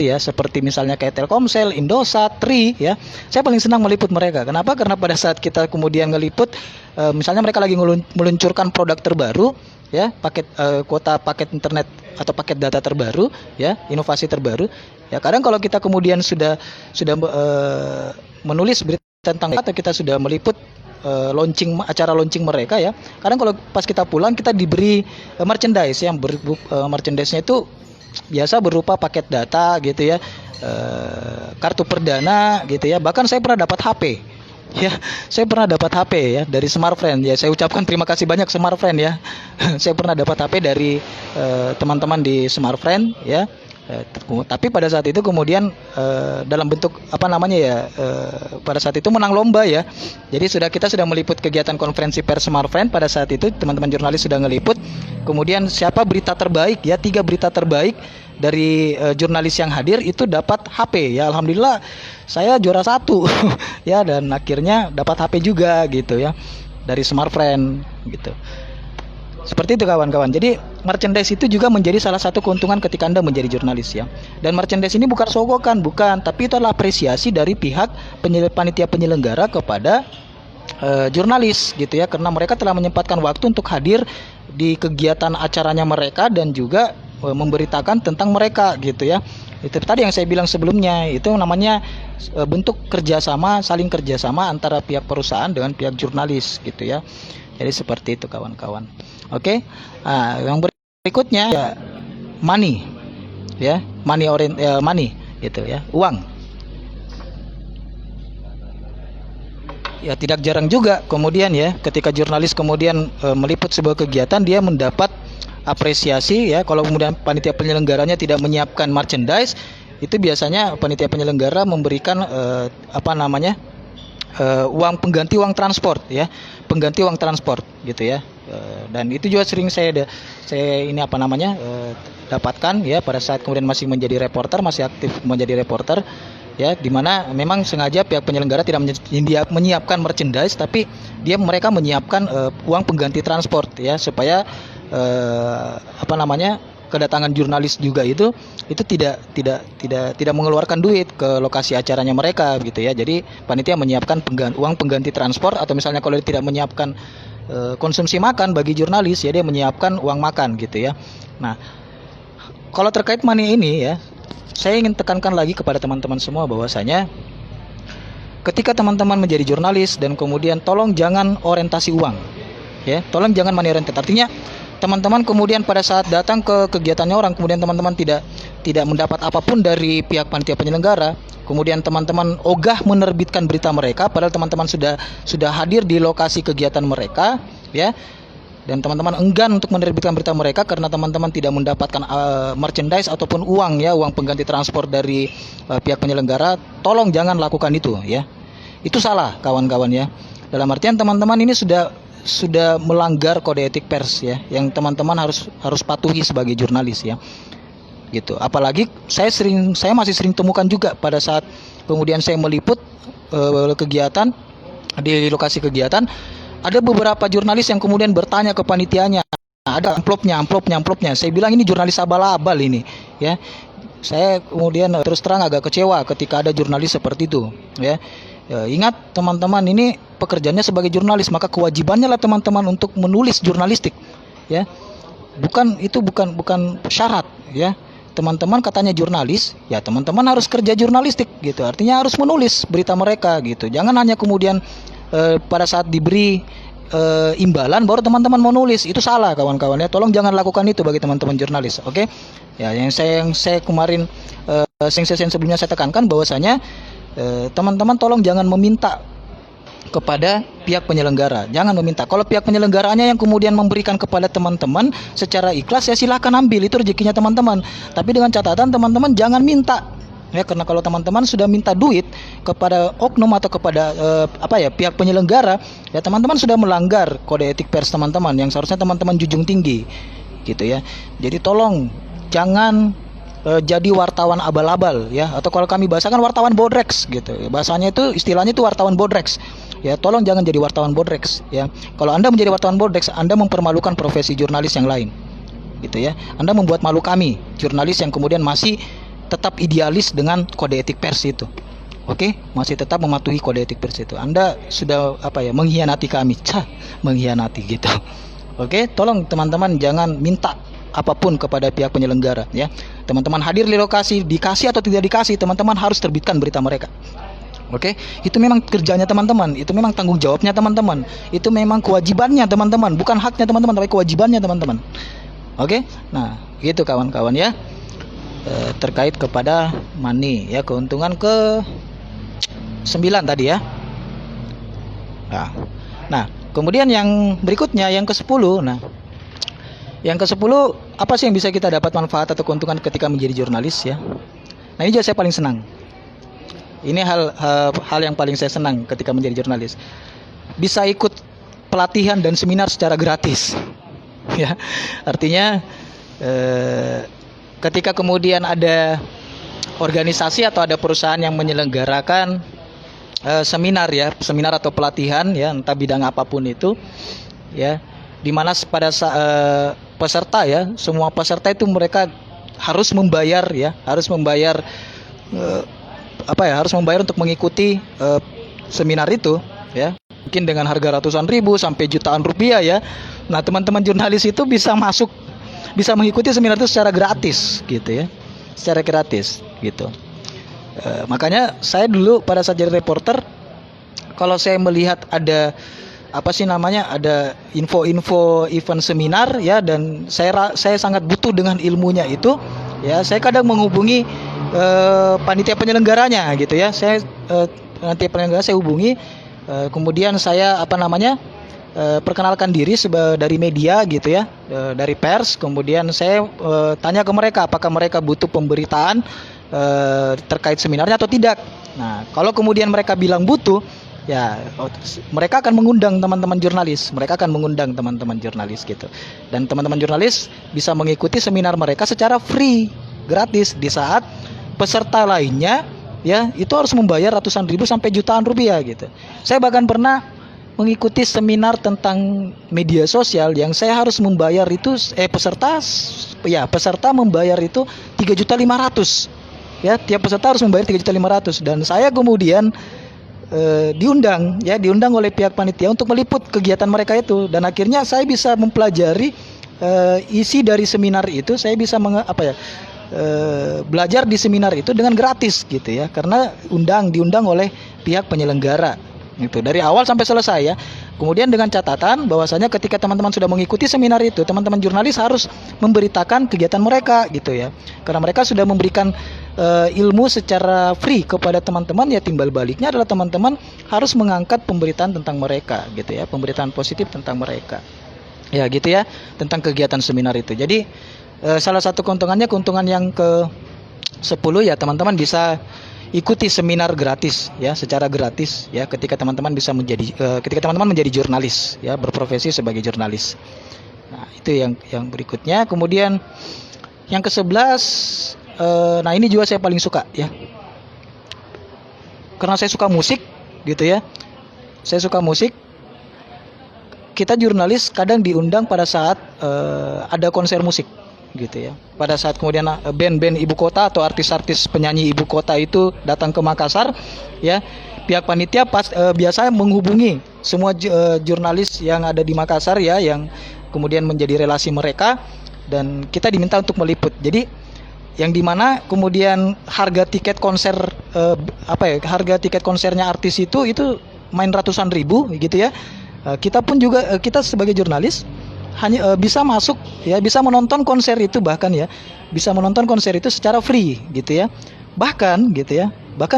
ya, seperti misalnya kayak Telkomsel, Indosat, Tri ya. Saya paling senang meliput mereka. Kenapa? Karena pada saat kita kemudian ngeliput, misalnya mereka lagi meluncurkan produk terbaru ya, kuota paket internet atau paket data terbaru ya, inovasi terbaru ya. Kadang kalau kita kemudian sudah menulis berita tentang, atau kita sudah meliput acara launching mereka ya, kadang kalau pas kita pulang kita diberi merchandise yang merchandise-nya itu biasa berupa paket data gitu ya, kartu perdana gitu ya. Bahkan saya pernah dapat HP Ya, saya pernah dapat HP ya dari Smartfriend ya. Saya ucapkan terima kasih banyak Smartfriend ya. Saya pernah dapat HP dari teman-teman di Smartfriend ya. Tapi pada saat itu kemudian dalam bentuk apa namanya ya, pada saat itu menang lomba ya. Jadi kita sudah meliput kegiatan konferensi pers Smartfriend pada saat itu, teman-teman jurnalis sudah ngeliput. Kemudian siapa berita terbaik ya, 3 berita terbaik dari jurnalis yang hadir itu dapat HP ya. Alhamdulillah saya juara 1 ya, dan akhirnya dapat HP juga gitu ya dari Smartfriend gitu. Seperti itu kawan-kawan. Jadi merchandise itu juga menjadi salah satu keuntungan ketika Anda menjadi jurnalis ya. Dan merchandise ini bukan sogokan, bukan, tapi itu adalah apresiasi dari pihak panitia penyelenggara kepada jurnalis gitu ya, karena mereka telah menyempatkan waktu untuk hadir di kegiatan acaranya mereka dan juga memberitakan tentang mereka gitu ya. Itu tadi yang saya bilang sebelumnya, itu namanya bentuk kerjasama, saling kerjasama antara pihak perusahaan dengan pihak jurnalis gitu ya. Jadi seperti itu kawan-kawan. Oke. Nah, yang berikutnya ya money ya, money gitu ya, uang. Ya tidak jarang juga kemudian ya, ketika jurnalis kemudian meliput sebuah kegiatan, dia mendapat apresiasi ya. Kalau kemudian panitia penyelenggaranya tidak menyiapkan merchandise, itu biasanya panitia penyelenggara memberikan uang pengganti uang transport ya, pengganti uang transport gitu ya. Dan itu juga sering saya dapatkan ya pada saat kemudian masih menjadi reporter, masih aktif menjadi reporter ya, dimana memang sengaja pihak penyelenggara tidak menyiapkan merchandise, tapi mereka menyiapkan uang pengganti transport ya, supaya kedatangan jurnalis juga itu tidak mengeluarkan duit ke lokasi acaranya mereka gitu ya. Jadi panitia menyiapkan uang pengganti transport, atau misalnya kalau dia tidak menyiapkan konsumsi makan bagi jurnalis ya, dia menyiapkan uang makan gitu ya. Nah, kalau terkait money ini ya, saya ingin tekankan lagi kepada teman-teman semua bahwasanya ketika teman-teman menjadi jurnalis dan kemudian tolong jangan orientasi uang ya, tolong jangan money oriented. Artinya teman-teman kemudian pada saat datang ke kegiatannya orang, kemudian teman-teman tidak mendapat apapun dari pihak panitia penyelenggara, kemudian teman-teman ogah menerbitkan berita mereka padahal teman-teman sudah hadir di lokasi kegiatan mereka ya, dan teman-teman enggan untuk menerbitkan berita mereka karena teman-teman tidak mendapatkan merchandise ataupun uang ya, uang pengganti transport dari pihak penyelenggara. Tolong jangan lakukan itu ya, itu salah kawan-kawan ya. Dalam artian teman-teman ini sudah melanggar kode etik pers ya, yang teman-teman harus patuhi sebagai jurnalis ya gitu. Apalagi saya masih sering temukan juga pada saat kemudian saya meliput kegiatan di lokasi kegiatan, ada beberapa jurnalis yang kemudian bertanya ke panitianya, ada amplopnya. Saya bilang ini jurnalis abal-abal ini ya. Saya kemudian terus terang agak kecewa ketika ada jurnalis seperti itu ya. Ingat teman-teman, ini pekerjaannya sebagai jurnalis, maka kewajibannya lah teman-teman untuk menulis jurnalistik ya. Bukan syarat ya. Teman-teman katanya jurnalis, ya teman-teman harus kerja jurnalistik gitu. Artinya harus menulis berita mereka gitu. Jangan hanya kemudian pada saat diberi imbalan baru teman-teman mau nulis. Itu salah kawan-kawan ya. Tolong jangan lakukan itu bagi teman-teman jurnalis. Oke? Ya, yang saya kemarin sesi sebelumnya saya tekankan bahwasanya teman-teman tolong jangan meminta kepada pihak penyelenggara. Jangan meminta. Kalau pihak penyelenggaranya yang kemudian memberikan kepada teman-teman secara ikhlas, ya silahkan ambil, itu rezekinya teman-teman. Tapi dengan catatan teman-teman jangan minta. Ya, karena kalau teman-teman sudah minta duit kepada oknum atau kepada pihak penyelenggara, ya teman-teman sudah melanggar kode etik pers teman-teman yang seharusnya teman-teman junjung tinggi. Gitu ya. Jadi tolong jangan jadi wartawan abal-abal ya, atau kalau kami bahasakan wartawan bodreks gitu. Bahasanya itu, istilahnya itu wartawan bodreks. Ya, tolong jangan jadi wartawan bodreks ya. Kalau Anda menjadi wartawan bodreks, Anda mempermalukan profesi jurnalis yang lain. Gitu ya. Anda membuat malu kami, jurnalis yang kemudian masih tetap idealis dengan kode etik pers itu. Oke, masih tetap mematuhi kode etik pers itu. Anda sudah mengkhianati kami. Mengkhianati gitu. Oke, tolong teman-teman jangan minta apapun kepada pihak penyelenggara ya. Teman-teman hadir di lokasi, dikasih atau tidak dikasih, teman-teman harus terbitkan berita mereka. Oke, itu memang kerjanya teman-teman, itu memang tanggung jawabnya teman-teman, itu memang kewajibannya teman-teman, bukan haknya teman-teman, tapi kewajibannya teman-teman. Oke, nah gitu kawan-kawan ya, terkait kepada money ya, keuntungan ke 9 tadi ya. Nah, kemudian yang berikutnya yang ke-10. Nah, yang ke-10, apa sih yang bisa kita dapat manfaat atau keuntungan ketika menjadi jurnalis ya? Nah, ini juga saya paling senang. Ini hal yang paling saya senang ketika menjadi jurnalis. Bisa ikut pelatihan dan seminar secara gratis. Ya, artinya ketika kemudian ada organisasi atau ada perusahaan yang menyelenggarakan seminar atau pelatihan ya, entah bidang apapun itu ya, di mana pada peserta ya, semua peserta itu mereka harus membayar harus membayar untuk mengikuti seminar itu ya, mungkin dengan harga ratusan ribu sampai jutaan rupiah ya. Nah, teman-teman jurnalis itu bisa mengikuti seminar itu secara gratis gitu ya, secara gratis gitu. Makanya saya dulu pada saat jadi reporter, kalau saya melihat ada ada info-info event seminar ya, dan saya sangat butuh dengan ilmunya itu ya, saya kadang menghubungi panitia penyelenggaranya gitu ya. Panitia penyelenggara saya hubungi, kemudian saya perkenalkan diri dari media gitu ya, dari pers. Kemudian saya tanya ke mereka apakah mereka butuh pemberitaan terkait seminarnya atau tidak. Nah, kalau kemudian mereka bilang butuh, ya mereka akan mengundang teman-teman jurnalis. Gitu. Dan teman-teman jurnalis bisa mengikuti seminar mereka secara free, gratis, di saat peserta lainnya ya itu harus membayar ratusan ribu sampai jutaan rupiah gitu. Saya bahkan pernah mengikuti seminar tentang media sosial yang saya harus membayar itu peserta membayar itu 3.500.000 ya, tiap peserta harus membayar 3.500.000, dan saya kemudian diundang oleh pihak panitia untuk meliput kegiatan mereka itu, dan akhirnya saya bisa mempelajari isi dari seminar itu. Saya bisa belajar di seminar itu dengan gratis gitu ya, karena diundang oleh pihak penyelenggara gitu, dari awal sampai selesai ya. Kemudian dengan catatan bahwasanya ketika teman-teman sudah mengikuti seminar itu, teman-teman jurnalis harus memberitakan kegiatan mereka gitu ya, karena mereka sudah memberikan ilmu secara free kepada teman-teman ya. Timbal baliknya adalah teman-teman harus mengangkat pemberitaan tentang mereka gitu ya, pemberitaan positif tentang mereka ya gitu ya, tentang kegiatan seminar itu. Jadi salah satu keuntungan yang ke-10 ya, teman-teman bisa ikuti seminar gratis ya, secara gratis ya, ketika teman-teman menjadi jurnalis ya, berprofesi sebagai jurnalis. Nah, itu yang berikutnya. Kemudian yang ke-11, nah ini juga saya paling suka ya, karena saya suka musik gitu ya. Saya suka musik. Kita jurnalis kadang diundang pada saat ada konser musik gitu ya. Pada saat kemudian band-band ibu kota atau artis-artis penyanyi ibu kota itu datang ke Makassar ya, pihak panitia biasanya menghubungi semua jurnalis yang ada di Makassar ya, yang kemudian menjadi relasi mereka, dan kita diminta untuk meliput. Jadi yang dimana kemudian harga tiket konsernya artis itu main ratusan ribu gitu ya. Kita pun juga kita sebagai jurnalis hanya bisa masuk ya, bisa menonton konser itu, bahkan ya bisa menonton konser itu secara free gitu ya. Bahkan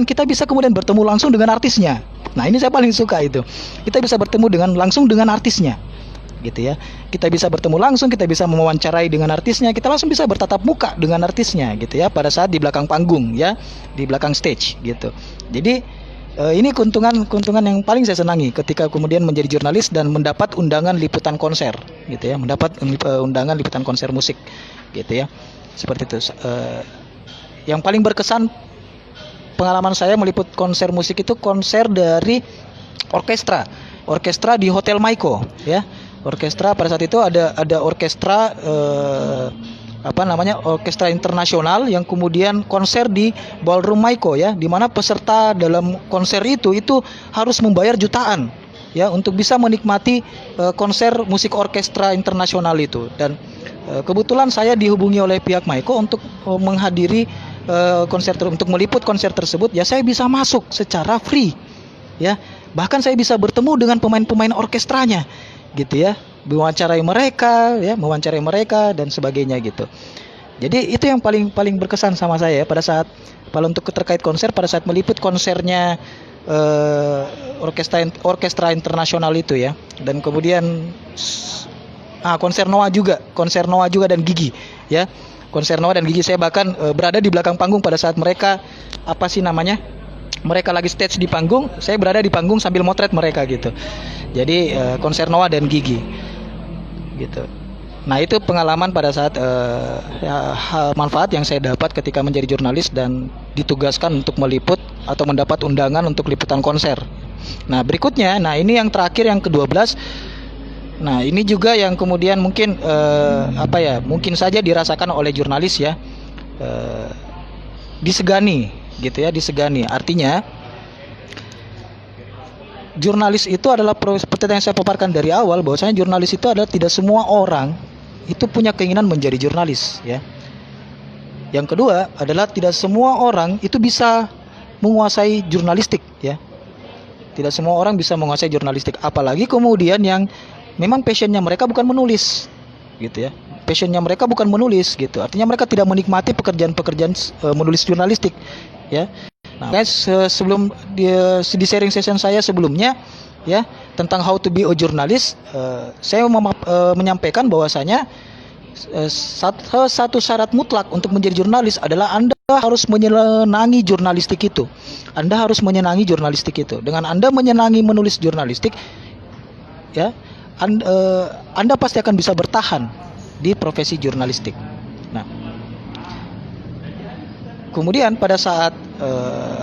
kita bisa kemudian bertemu langsung dengan artisnya. Nah, ini saya paling suka itu. Kita bisa bertemu langsung dengan artisnya gitu ya. Kita bisa bertemu langsung, kita bisa mewawancarai dengan artisnya, kita langsung bisa bertatap muka dengan artisnya gitu ya, pada saat di belakang panggung ya, di belakang stage gitu. Jadi ini keuntungan yang paling saya senangi ketika kemudian menjadi jurnalis dan mendapat undangan liputan konser gitu ya, mendapat undangan liputan konser musik gitu ya, seperti itu. Yang paling berkesan pengalaman saya meliput konser musik itu konser dari orkestra di Hotel Maiko ya. Orkestra pada saat itu ada orkestra orkestra internasional yang kemudian konser di Ballroom Maiko ya, di mana peserta dalam konser itu harus membayar jutaan ya untuk bisa menikmati konser musik orkestra internasional itu. Dan kebetulan saya dihubungi oleh pihak Maiko untuk menghadiri untuk meliput konser tersebut ya. Saya bisa masuk secara free ya, bahkan saya bisa bertemu dengan pemain-pemain orkestranya gitu ya, mewawancarai mereka dan sebagainya gitu. Jadi itu yang paling berkesan sama saya ya, pada saat untuk terkait konser, pada saat meliput konsernya orkestra internasional itu ya. Dan kemudian konser Noah juga dan Gigi ya. Konser Noah dan Gigi, saya bahkan berada di belakang panggung pada saat mereka mereka lagi stage di panggung, saya berada di panggung sambil motret mereka gitu. Jadi konser Noah dan Gigi gitu. Nah, itu pengalaman pada saat manfaat yang saya dapat ketika menjadi jurnalis dan ditugaskan untuk meliput atau mendapat undangan untuk liputan konser. Nah, berikutnya, ini yang terakhir, yang ke-12. Nah, ini juga yang kemudian mungkin mungkin saja dirasakan oleh jurnalis ya, disegani gitu ya, disegani. Artinya jurnalis itu adalah, seperti yang saya paparkan dari awal, bahwasanya jurnalis itu adalah tidak semua orang itu punya keinginan menjadi jurnalis ya. Yang kedua adalah tidak semua orang itu bisa menguasai jurnalistik ya. Tidak semua orang bisa menguasai jurnalistik, apalagi kemudian yang memang passionnya mereka bukan menulis gitu ya. Passionnya mereka bukan menulis gitu. Artinya mereka tidak menikmati pekerjaan-pekerjaan menulis jurnalistik ya. Nah, sebelum di sharing session saya sebelumnya ya tentang how to be a journalist, saya menyampaikan bahwasanya satu syarat mutlak untuk menjadi jurnalis adalah Anda harus menyenangi jurnalistik itu. Anda harus menyenangi jurnalistik itu. Dengan Anda menyenangi menulis jurnalistik ya, Anda pasti akan bisa bertahan di profesi jurnalistik. Nah, kemudian pada saat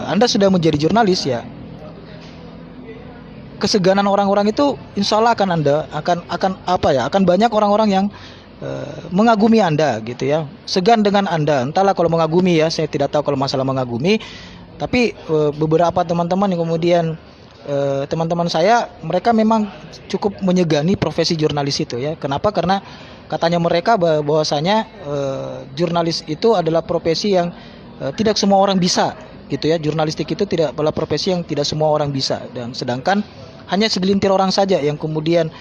Anda sudah menjadi jurnalis ya, keseganan orang-orang itu insya Allah akan banyak orang-orang yang mengagumi Anda gitu ya, segan dengan Anda. Entahlah kalau mengagumi ya, saya tidak tahu kalau masalah mengagumi, tapi beberapa teman-teman yang kemudian teman-teman saya, mereka memang cukup menyegani profesi jurnalis itu ya. Kenapa? Karena katanya mereka bahwasanya jurnalis itu adalah profesi yang tidak semua orang bisa gitu ya. Jurnalistik itu adalah profesi yang tidak semua orang bisa, dan sedangkan hanya segelintir orang saja yang kemudian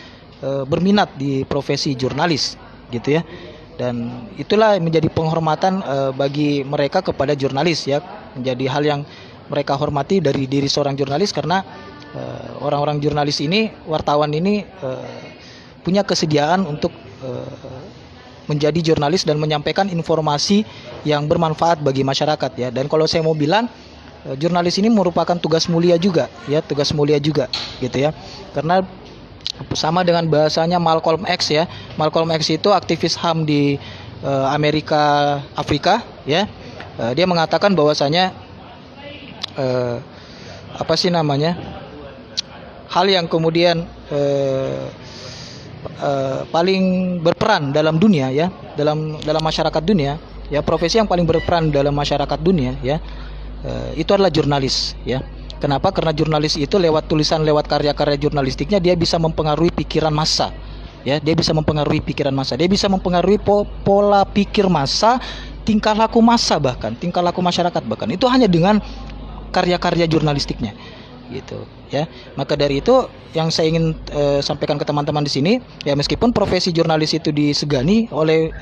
berminat di profesi jurnalis gitu ya. Dan itulah menjadi penghormatan bagi mereka kepada jurnalis ya, menjadi hal yang mereka hormati dari diri seorang jurnalis, karena orang-orang jurnalis ini, wartawan ini punya kesediaan untuk menjadi jurnalis dan menyampaikan informasi yang bermanfaat bagi masyarakat ya. Dan kalau saya mau bilang, jurnalis ini merupakan tugas mulia juga ya, tugas mulia juga gitu ya. Karena sama dengan bahasanya Malcolm X ya. Malcolm X itu aktivis HAM di Afrika ya. Dia mengatakan bahwasanya hal yang kemudian paling berperan dalam dunia ya, dalam masyarakat dunia ya, profesi yang paling berperan dalam masyarakat dunia ya, itu adalah jurnalis ya. Kenapa? Karena jurnalis itu lewat tulisan, lewat karya-karya jurnalistiknya, dia bisa mempengaruhi pikiran massa ya, dia bisa mempengaruhi pikiran massa, dia bisa mempengaruhi pola pikir massa, tingkah laku massa, bahkan tingkah laku masyarakat, bahkan itu hanya dengan karya-karya jurnalistiknya gitu ya. Maka dari itu yang saya ingin sampaikan ke teman-teman di sini ya, meskipun profesi jurnalis itu disegani oleh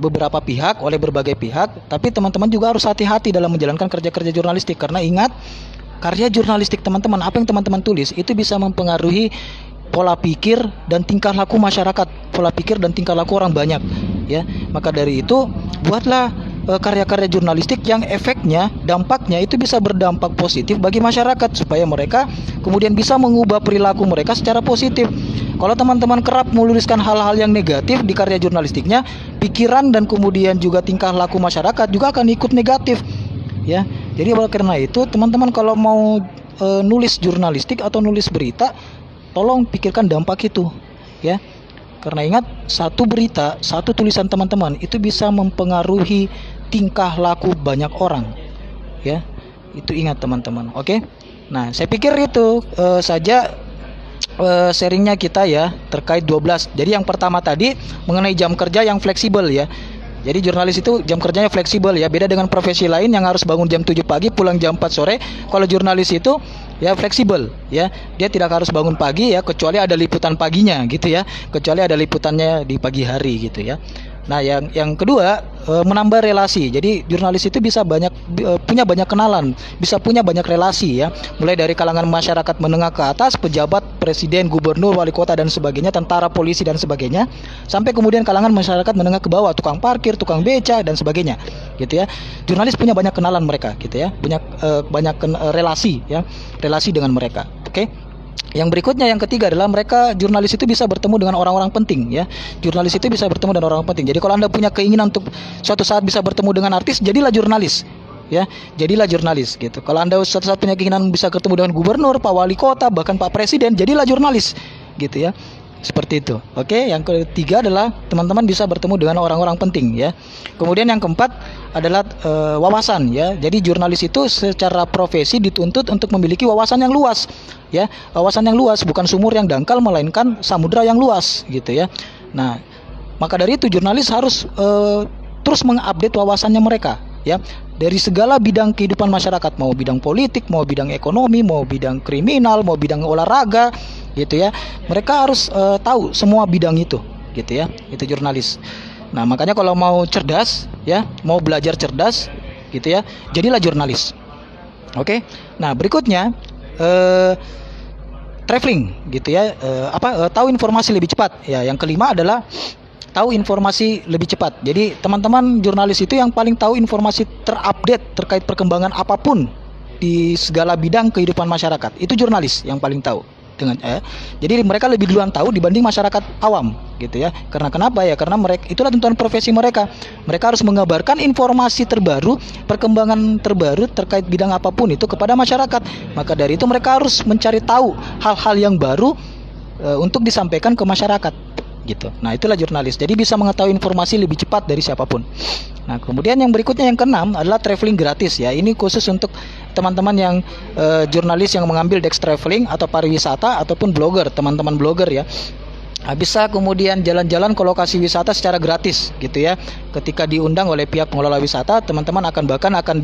beberapa pihak, oleh berbagai pihak, tapi teman-teman juga harus hati-hati dalam menjalankan kerja-kerja jurnalistik, karena ingat, karya jurnalistik teman-teman, apa yang teman-teman tulis itu bisa mempengaruhi pola pikir dan tingkah laku masyarakat, pola pikir dan tingkah laku orang banyak ya. Maka dari itu buatlah karya-karya jurnalistik yang efeknya, dampaknya itu bisa berdampak positif bagi masyarakat, supaya mereka kemudian bisa mengubah perilaku mereka secara positif. Kalau teman-teman kerap menuliskan hal-hal yang negatif di karya jurnalistiknya, pikiran dan kemudian juga tingkah laku masyarakat juga akan ikut negatif ya. Jadi oleh karena itu, teman-teman kalau mau nulis jurnalistik atau nulis berita, tolong pikirkan dampak itu ya. Karena ingat, satu berita, satu tulisan teman-teman itu bisa mempengaruhi tingkah laku banyak orang ya. Itu ingat teman-teman. Oke. Nah, saya pikir itu saja sharingnya kita ya terkait 12. Jadi yang pertama tadi mengenai jam kerja yang fleksibel ya. Jadi jurnalis itu jam kerjanya fleksibel ya, beda dengan profesi lain yang harus bangun jam 7 pagi pulang jam 4 sore. Kalau jurnalis itu ya fleksibel ya, dia tidak harus bangun pagi ya, kecuali ada liputan paginya gitu ya, kecuali ada liputannya di pagi hari gitu ya. Nah, yang kedua, menambah relasi. Jadi jurnalis itu bisa punya banyak kenalan, bisa punya banyak relasi ya. Mulai dari kalangan masyarakat menengah ke atas, pejabat, presiden, gubernur, wali kota dan sebagainya, tentara, polisi dan sebagainya, sampai kemudian kalangan masyarakat menengah ke bawah, tukang parkir, tukang beca dan sebagainya. Gitu ya. Jurnalis punya banyak kenalan mereka gitu ya. Punya relasi ya, relasi dengan mereka. Oke. Yang berikutnya, yang ketiga adalah jurnalis itu bisa bertemu dengan orang-orang penting ya. Jurnalis itu bisa bertemu dengan orang penting. Jadi kalau Anda punya keinginan untuk suatu saat bisa bertemu dengan artis, jadilah jurnalis. Ya, jadilah jurnalis gitu. Kalau Anda suatu saat punya keinginan bisa ketemu dengan gubernur, Pak Wali Kota, bahkan Pak Presiden, jadilah jurnalis gitu ya. Seperti itu. Oke, yang ketiga adalah teman-teman bisa bertemu dengan orang-orang penting ya. Kemudian yang keempat adalah wawasan ya. Jadi jurnalis itu secara profesi dituntut untuk memiliki wawasan yang luas ya. Wawasan yang luas, bukan sumur yang dangkal melainkan samudra yang luas gitu ya. Nah, maka dari itu jurnalis harus terus mengupdate wawasannya mereka ya. Dari segala bidang kehidupan masyarakat, mau bidang politik, mau bidang ekonomi, mau bidang kriminal, mau bidang olahraga gitu ya. Mereka harus tahu semua bidang itu gitu ya. Itu jurnalis. Nah, makanya kalau mau cerdas ya, mau belajar cerdas gitu ya, jadilah jurnalis. Oke. Nah, berikutnya traveling gitu ya. Tahu informasi lebih cepat. Ya, yang kelima adalah tahu informasi lebih cepat. Jadi teman-teman jurnalis itu yang paling tahu informasi terupdate terkait perkembangan apapun di segala bidang kehidupan masyarakat. Itu jurnalis yang paling tahu. Jadi mereka lebih duluan tahu dibanding masyarakat awam gitu ya. Karena kenapa ya? Karena itulah tuntutan profesi mereka. Mereka harus mengabarkan informasi terbaru, perkembangan terbaru terkait bidang apapun itu kepada masyarakat. Maka dari itu mereka harus mencari tahu hal-hal yang baru untuk disampaikan ke masyarakat gitu. Nah, itulah jurnalis. Jadi bisa mengetahui informasi lebih cepat dari siapapun. Nah, kemudian yang berikutnya yang keenam adalah traveling gratis ya. Ini khusus untuk teman-teman yang jurnalis yang mengambil desk traveling atau pariwisata ataupun blogger, teman-teman blogger ya. Bisa kemudian jalan-jalan ke lokasi wisata secara gratis gitu ya. Ketika diundang oleh pihak pengelola wisata, teman-teman bahkan akan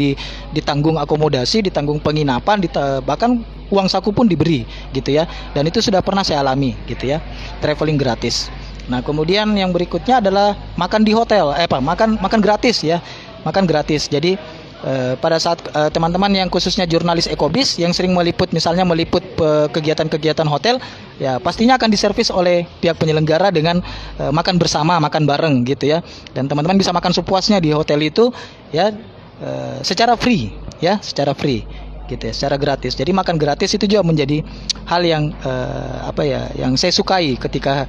ditanggung akomodasi, ditanggung penginapan, bahkan uang saku pun diberi gitu ya. Dan itu sudah pernah saya alami gitu ya. Traveling gratis. Nah, kemudian yang berikutnya adalah makan di hotel, makan gratis ya, makan gratis. Jadi pada saat teman-teman yang khususnya jurnalis ekobis yang sering meliput kegiatan-kegiatan hotel, ya pastinya akan diservis oleh pihak penyelenggara dengan makan bersama, makan bareng gitu ya. Dan teman-teman bisa makan sepuasnya di hotel itu ya, secara free ya, secara free. Gitu ya, secara gratis. Jadi makan gratis itu juga menjadi hal yang yang saya sukai ketika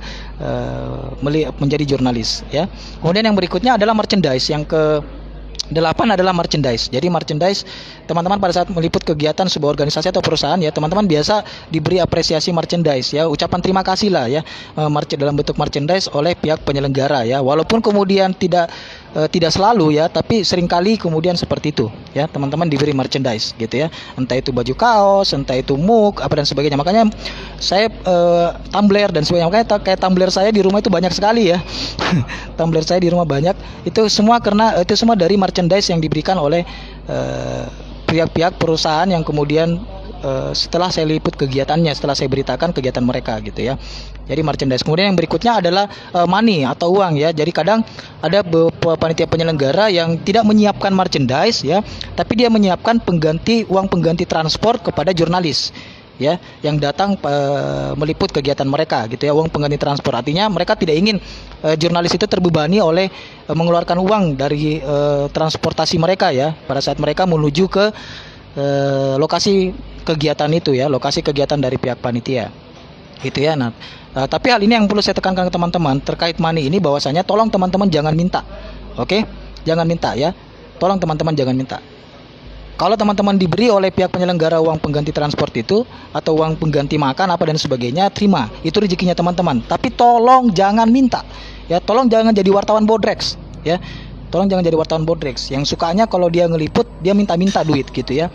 menjadi jurnalis ya. Kemudian yang berikutnya adalah merchandise. Yang ke-8 adalah merchandise. Jadi merchandise, teman-teman pada saat meliput kegiatan sebuah organisasi atau perusahaan ya, teman-teman biasa diberi apresiasi merchandise ya, ucapan terima kasih lah ya, dalam bentuk merchandise oleh pihak penyelenggara ya. Walaupun kemudian tidak selalu ya, tapi seringkali kemudian seperti itu ya, teman-teman diberi merchandise gitu ya, entah itu baju kaos, entah itu mug apa dan sebagainya. Makanya saya tumbler dan sebagainya, makanya kayak tumbler saya di rumah itu banyak sekali ya. Tumbler saya di rumah banyak, itu semua dari merchandise yang diberikan oleh pihak-pihak perusahaan yang kemudian setelah saya liput kegiatannya, setelah saya beritakan kegiatan mereka gitu ya. Jadi merchandise. Kemudian yang berikutnya adalah money atau uang ya. Jadi kadang ada panitia penyelenggara yang tidak menyiapkan merchandise ya, tapi dia menyiapkan uang pengganti transport kepada jurnalis ya, yang datang meliput kegiatan mereka gitu ya, uang pengganti transport. Artinya mereka tidak ingin jurnalis itu terbebani oleh mengeluarkan uang dari transportasi mereka ya, pada saat mereka menuju ke lokasi kegiatan itu ya, lokasi kegiatan dari pihak panitia gitu ya. Nah, tapi hal ini yang perlu saya tekankan ke teman-teman terkait money ini, bahwasanya tolong teman-teman jangan minta. Oke? Jangan minta ya. Tolong teman-teman jangan minta. Kalau teman-teman diberi oleh pihak penyelenggara uang pengganti transport itu atau uang pengganti makan apa dan sebagainya, terima. Itu rezekinya teman-teman. Tapi tolong jangan minta. Ya, tolong jangan jadi wartawan bodreks ya. Tolong jangan jadi wartawan bodreks yang sukanya kalau dia ngeliput dia minta-minta duit gitu ya.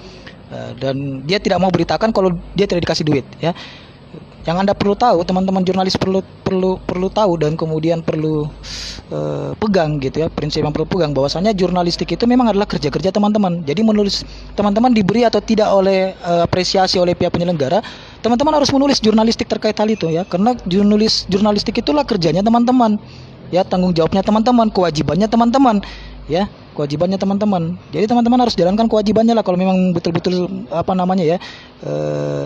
Dan dia tidak mau beritakan kalau dia tidak dikasih duit ya. Yang Anda perlu tahu, teman-teman jurnalis perlu tahu dan kemudian perlu pegang gitu ya, prinsip yang perlu pegang, bahwasanya jurnalistik itu memang adalah kerja-kerja teman-teman. Jadi menulis, teman-teman diberi atau tidak oleh apresiasi oleh pihak penyelenggara, teman-teman harus menulis jurnalistik terkait hal itu ya, karena jurnalistik itulah kerjanya teman-teman ya tanggung jawabnya teman-teman, kewajibannya teman-teman, ya kewajibannya teman-teman. Jadi teman-teman harus jalankan kewajibannya lah kalau memang betul-betul apa namanya ya,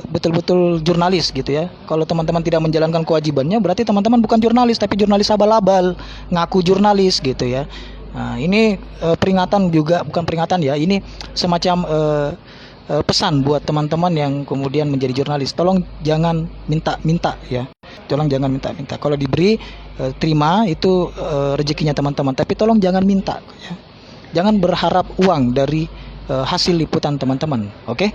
betul-betul jurnalis gitu ya. Kalau teman-teman tidak menjalankan kewajibannya, berarti teman-teman bukan jurnalis tapi jurnalis abal-abal, ngaku jurnalis gitu ya. Nah, ini peringatan juga, bukan peringatan ya, ini semacam pesan buat teman-teman yang kemudian menjadi jurnalis. Tolong jangan minta-minta ya. Tolong jangan minta-minta. Kalau diberi terima, itu rezekinya teman-teman. Tapi tolong jangan minta ya. Jangan berharap uang dari hasil liputan teman-teman. Oke?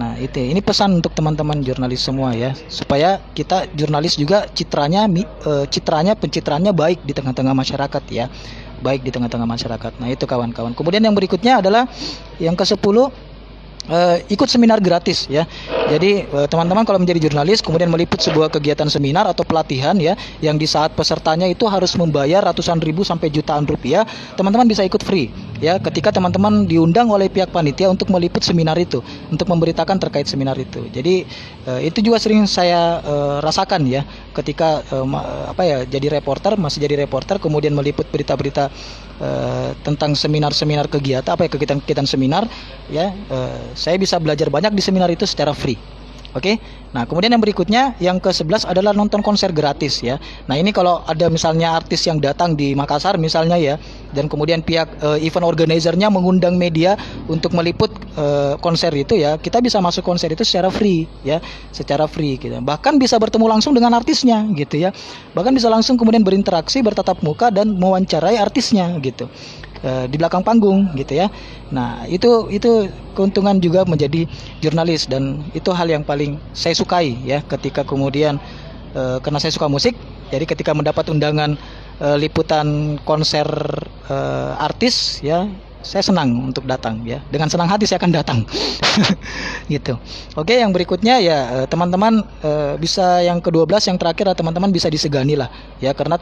Nah, ini pesan untuk teman-teman jurnalis semua ya. Supaya kita jurnalis juga pencitraannya baik di tengah-tengah masyarakat ya. Baik di tengah-tengah masyarakat. Nah, itu kawan-kawan. Kemudian yang berikutnya adalah yang ke-10, ikut seminar gratis ya. Jadi teman-teman kalau menjadi jurnalis kemudian meliput sebuah kegiatan seminar atau pelatihan ya, yang di saat pesertanya itu harus membayar ratusan ribu sampai jutaan rupiah, teman-teman bisa ikut free ya ketika teman-teman diundang oleh pihak panitia untuk meliput seminar itu, untuk memberitakan terkait seminar itu. Jadi itu juga sering saya rasakan ya ketika masih jadi reporter kemudian meliput berita-berita tentang seminar-seminar kegiatan-kegiatan seminar ya. Saya bisa belajar banyak di seminar itu secara free. Oke. Nah, kemudian yang berikutnya yang ke-11 adalah nonton konser gratis ya. Nah, ini kalau ada misalnya artis yang datang di Makassar misalnya ya, dan kemudian pihak event organizer-nya mengundang media untuk meliput konser itu ya, kita bisa masuk konser itu secara free ya, secara free gitu. Bahkan bisa bertemu langsung dengan artisnya gitu ya. Bahkan bisa langsung kemudian berinteraksi, bertatap muka dan mewawancarai artisnya gitu. Di belakang panggung gitu ya. Nah, itu keuntungan juga menjadi jurnalis, dan itu hal yang paling saya sukai ya ketika kemudian karena saya suka musik, jadi ketika mendapat undangan liputan konser artis ya, saya senang untuk datang ya. Dengan senang hati saya akan datang. Gitu. Oke, yang berikutnya ya teman-teman bisa yang ke-12 yang terakhir teman-teman bisa disegani lah ya, karena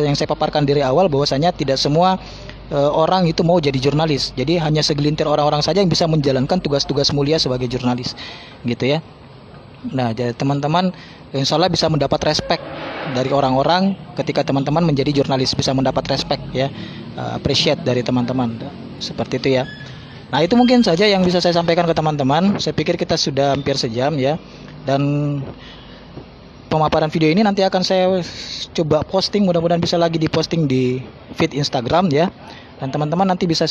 yang saya paparkan dari awal bahwasanya tidak semua orang itu mau jadi jurnalis. Jadi hanya segelintir orang-orang saja yang bisa menjalankan tugas-tugas mulia sebagai jurnalis gitu ya. Nah, jadi teman-teman insya Allah bisa mendapat respect dari orang-orang ketika teman-teman menjadi jurnalis, bisa mendapat respect ya, appreciate dari teman-teman seperti itu ya. Nah, itu mungkin saja yang bisa saya sampaikan ke teman-teman. Saya pikir kita sudah hampir sejam ya, dan pemaparan video ini nanti akan saya coba posting, mudah-mudahan bisa lagi diposting di feed Instagram ya. Dan teman-teman nanti bisa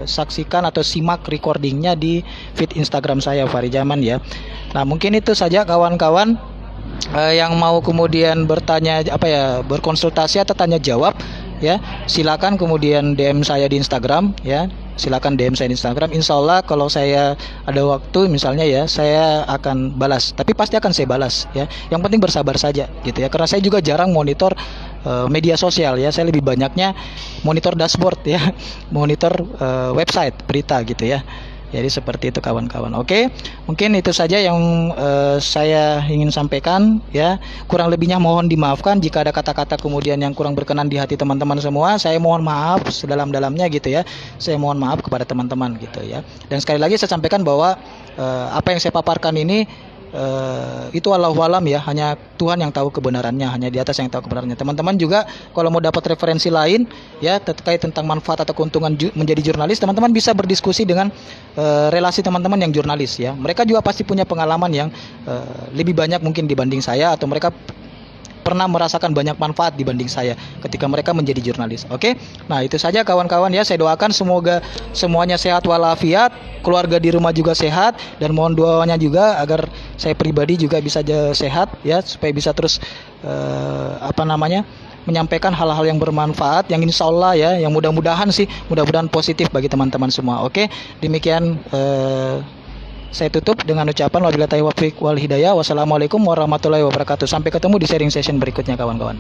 saksikan atau simak recordingnya di feed Instagram saya, Fahri Zaman ya. Nah, mungkin itu saja kawan-kawan yang mau kemudian bertanya berkonsultasi atau tanya jawab ya, silakan kemudian DM saya di Instagram ya. Silakan DM saya di Instagram. Insya Allah kalau saya ada waktu misalnya ya, saya akan balas. Tapi pasti akan saya balas ya. Yang penting bersabar saja gitu ya. Karena saya juga jarang monitor media sosial ya. Saya lebih banyaknya monitor dashboard ya, monitor website berita gitu ya. Jadi seperti itu kawan-kawan. Oke, mungkin itu saja yang saya ingin sampaikan ya. Kurang lebihnya mohon dimaafkan jika ada kata-kata kemudian yang kurang berkenan di hati teman-teman semua. Saya mohon maaf sedalam-dalamnya gitu ya. Saya mohon maaf kepada teman-teman gitu ya. Dan sekali lagi saya sampaikan bahwa apa yang saya paparkan ini itu Allahualam ya, hanya Tuhan yang tahu kebenarannya, hanya di atas yang tahu kebenarannya. Teman-teman juga kalau mau dapat referensi lain ya terkait tentang manfaat atau keuntungan menjadi jurnalis, teman-teman bisa berdiskusi dengan relasi teman-teman yang jurnalis ya. Mereka juga pasti punya pengalaman yang lebih banyak mungkin dibanding saya, atau mereka pernah merasakan banyak manfaat dibanding saya ketika mereka menjadi jurnalis. Oke. Nah, itu saja kawan-kawan ya. Saya doakan semoga semuanya sehat walafiat, keluarga di rumah juga sehat, dan mohon doanya juga agar saya pribadi juga bisa sehat ya, supaya bisa terus menyampaikan hal-hal yang bermanfaat, yang insya Allah ya, yang mudah-mudahan positif bagi teman-teman semua. Oke. Demikian saya tutup dengan ucapan wabillahi taufiq wal hidayah. Wassalamualaikum warahmatullahi wabarakatuh. Sampai ketemu di sharing session berikutnya kawan-kawan.